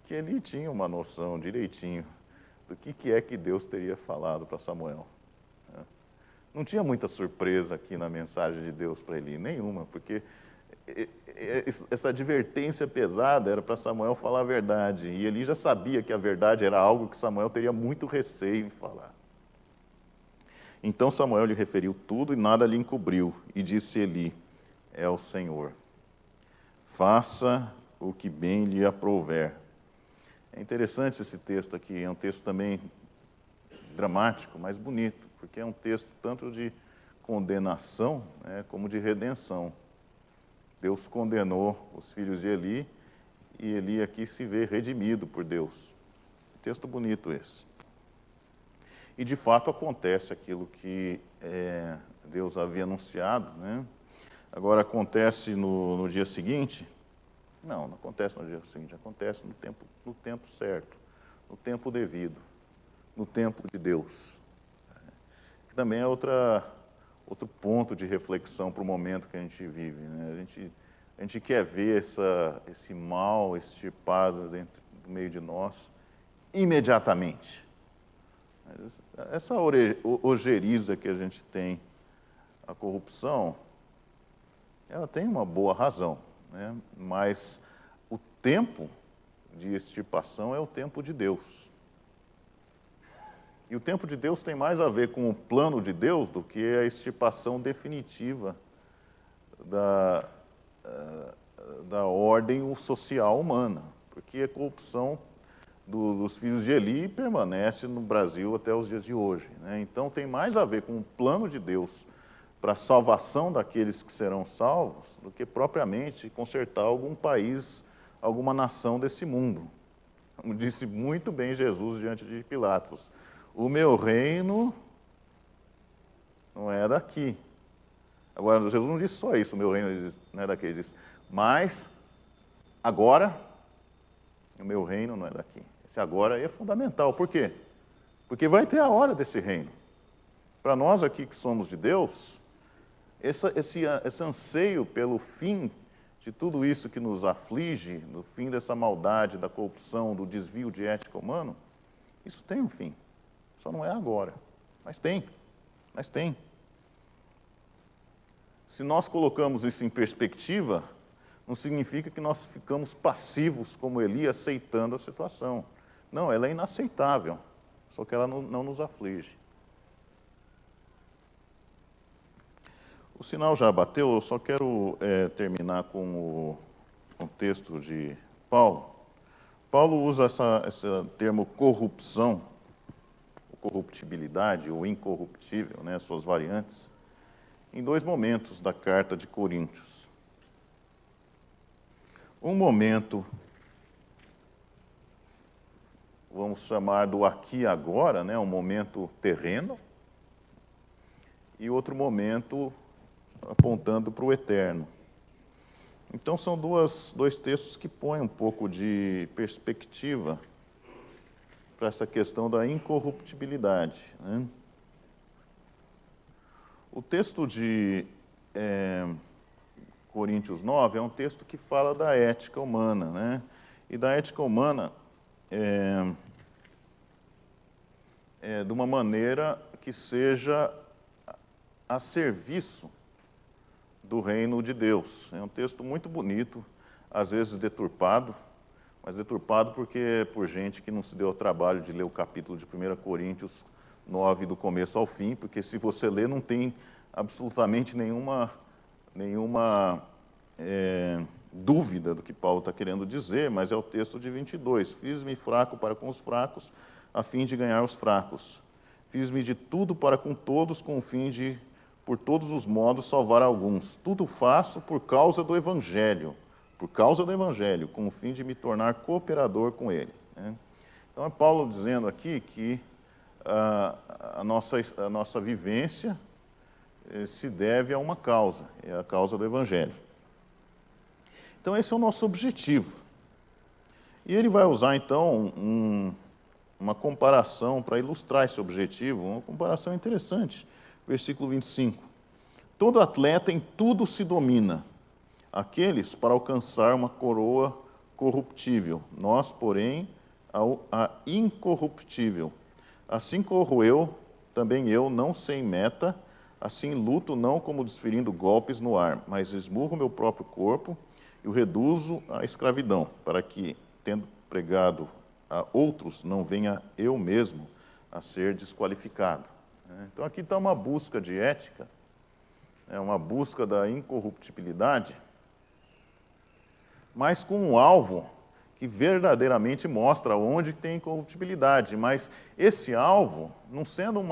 Que Eli tinha uma noção direitinho do que é que Deus teria falado para Samuel. Não tinha muita surpresa aqui na mensagem de Deus para Eli, nenhuma, porque essa advertência pesada era para Samuel falar a verdade, e Eli já sabia que a verdade era algo que Samuel teria muito receio em falar. Então Samuel lhe referiu tudo e nada lhe encobriu, e disse Eli: é o Senhor, faça o que bem lhe aprouver. É interessante esse texto aqui, é um texto também dramático, mas bonito, porque é um texto tanto de condenação, né, como de redenção. Deus condenou os filhos de Eli, e Eli aqui se vê redimido por Deus. Texto bonito esse. E de fato acontece aquilo que Deus havia anunciado, né? Agora acontece no dia seguinte? Não acontece no dia seguinte, acontece no tempo certo, no tempo devido, no tempo de Deus. Que também é outro ponto de reflexão para o momento que a gente vive, né? A gente quer ver esse mal extirpado dentro do meio de nós imediatamente. Essa ojeriza que a gente tem, a corrupção, ela tem uma boa razão, né? Mas o tempo de extirpação é o tempo de Deus. E o tempo de Deus tem mais a ver com o plano de Deus do que a extirpação definitiva da ordem social humana, porque a corrupção dos filhos de Eli permanece no Brasil até os dias de hoje, né? Então tem mais a ver com o plano de Deus para a salvação daqueles que serão salvos do que propriamente consertar algum país, alguma nação desse mundo. Como disse muito bem Jesus diante de Pilatos: o meu reino não é daqui. Agora, Jesus não disse só isso: o meu reino não é daqui. Ele disse: mas agora, o meu reino não é daqui. Esse agora é fundamental. Por quê? Porque vai ter a hora desse reino. Para nós aqui que somos de Deus, esse anseio pelo fim de tudo isso que nos aflige, no fim dessa maldade, da corrupção, do desvio de ética humano, isso tem um fim. Só não é agora. Mas tem. Se nós colocamos isso em perspectiva, não significa que nós ficamos passivos como Eli, aceitando a situação. Não, ela é inaceitável, só que ela não nos aflige. O sinal já bateu, eu só quero terminar com o texto de Paulo. Paulo usa esse termo corrupção, corruptibilidade ou incorruptível, né, suas variantes, em dois momentos da carta de Coríntios. Um momento, vamos chamar do aqui e agora, né, um momento terreno, e outro momento apontando para o eterno. Então são dois textos que põem um pouco de perspectiva para essa questão da incorruptibilidade, né? O texto de Coríntios 9 é um texto que fala da ética humana, né? E da ética humana de uma maneira que seja a serviço do reino de Deus. É um texto muito bonito, às vezes deturpado, mas deturpado porque por gente que não se deu ao trabalho de ler o capítulo de 1 Coríntios 9 do começo ao fim, porque se você ler não tem absolutamente nenhuma dúvida do que Paulo está querendo dizer, mas é o texto de 22. Fiz-me fraco para com os fracos, a fim de ganhar os fracos. Fiz-me de tudo para com todos, com o fim de, por todos os modos, salvar alguns. Tudo faço por causa do Evangelho, com o fim de me tornar cooperador com ele, né? Então é Paulo dizendo aqui que a nossa vivência se deve a uma causa, é a causa do Evangelho. Então, esse é o nosso objetivo. E ele vai usar, então, uma comparação para ilustrar esse objetivo, uma comparação interessante. Versículo 25. Todo atleta em tudo se domina, aqueles para alcançar uma coroa corruptível, nós, porém, a incorruptível. Assim corro eu, também eu, não sem meta, assim luto não como desferindo golpes no ar, mas esmurro meu próprio corpo e o reduzo à escravidão, para que, tendo pregado a outros, não venha eu mesmo a ser desqualificado. Então aqui está uma busca de ética, uma busca da incorruptibilidade, mas com um alvo que verdadeiramente mostra onde tem incorruptibilidade. Mas esse alvo, não sendo um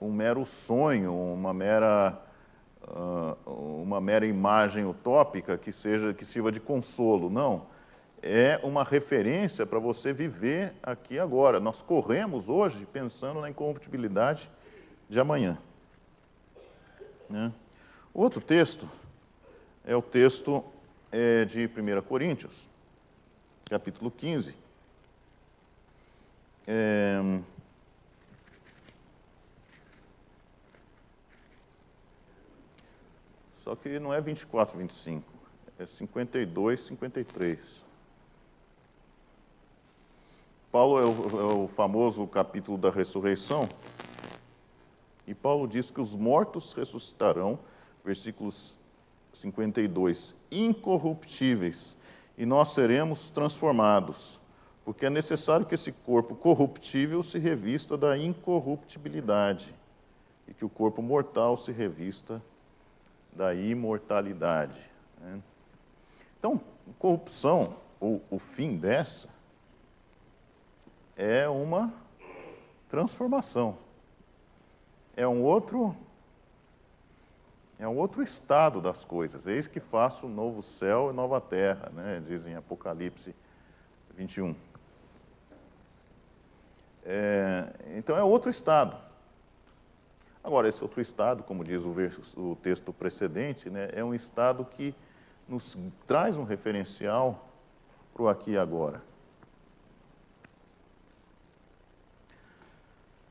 mero sonho, uma mera imagem utópica que sirva de consolo, não. É uma referência para você viver aqui agora. Nós corremos hoje pensando na incorruptibilidade de amanhã. O outro texto é o texto de 1 Coríntios, capítulo 15. Só que não é 24, 25, é 52, 53. Paulo é o famoso capítulo da ressurreição, e Paulo diz que os mortos ressuscitarão, versículos 52, incorruptíveis, e nós seremos transformados, porque é necessário que esse corpo corruptível se revista da incorruptibilidade, e que o corpo mortal se revista da imortalidade. Então, corrupção, ou o fim dessa, é uma transformação. É um outro estado das coisas. Eis que faço um novo céu e nova terra, diz em Apocalipse 21. Então é outro estado. Agora, esse outro estado, como diz o texto precedente, é um estado que nos traz um referencial para o aqui e agora.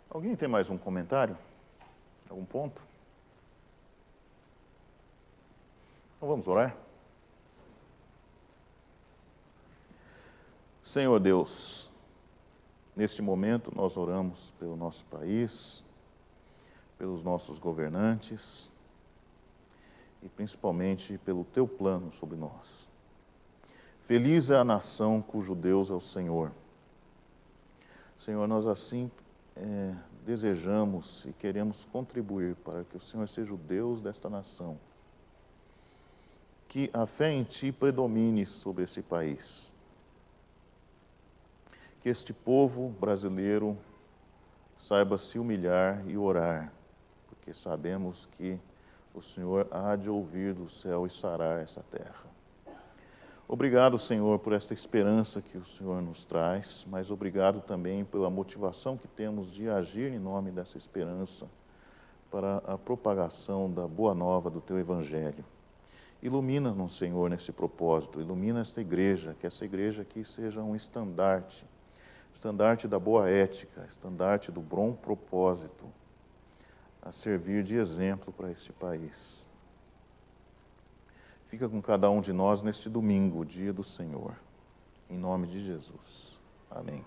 Alguém tem mais um comentário? Algum ponto? Então vamos orar? Senhor Deus, neste momento nós oramos pelo nosso país, pelos nossos governantes e principalmente pelo Teu plano sobre nós. Feliz é a nação cujo Deus é o Senhor. Senhor, nós assim desejamos e queremos contribuir para que o Senhor seja o Deus desta nação. Que a fé em Ti predomine sobre esse país. Que este povo brasileiro saiba se humilhar e orar, porque sabemos que o Senhor há de ouvir do céu e sarar essa terra. Obrigado, Senhor, por esta esperança que o Senhor nos traz, mas obrigado também pela motivação que temos de agir em nome dessa esperança para a propagação da boa nova do Teu Evangelho. Ilumina-nos, Senhor, nesse propósito, ilumina esta igreja, que essa igreja aqui seja um estandarte da boa ética, estandarte do bom propósito, a servir de exemplo para este país. Fica com cada um de nós neste domingo, o dia do Senhor. Em nome de Jesus. Amém.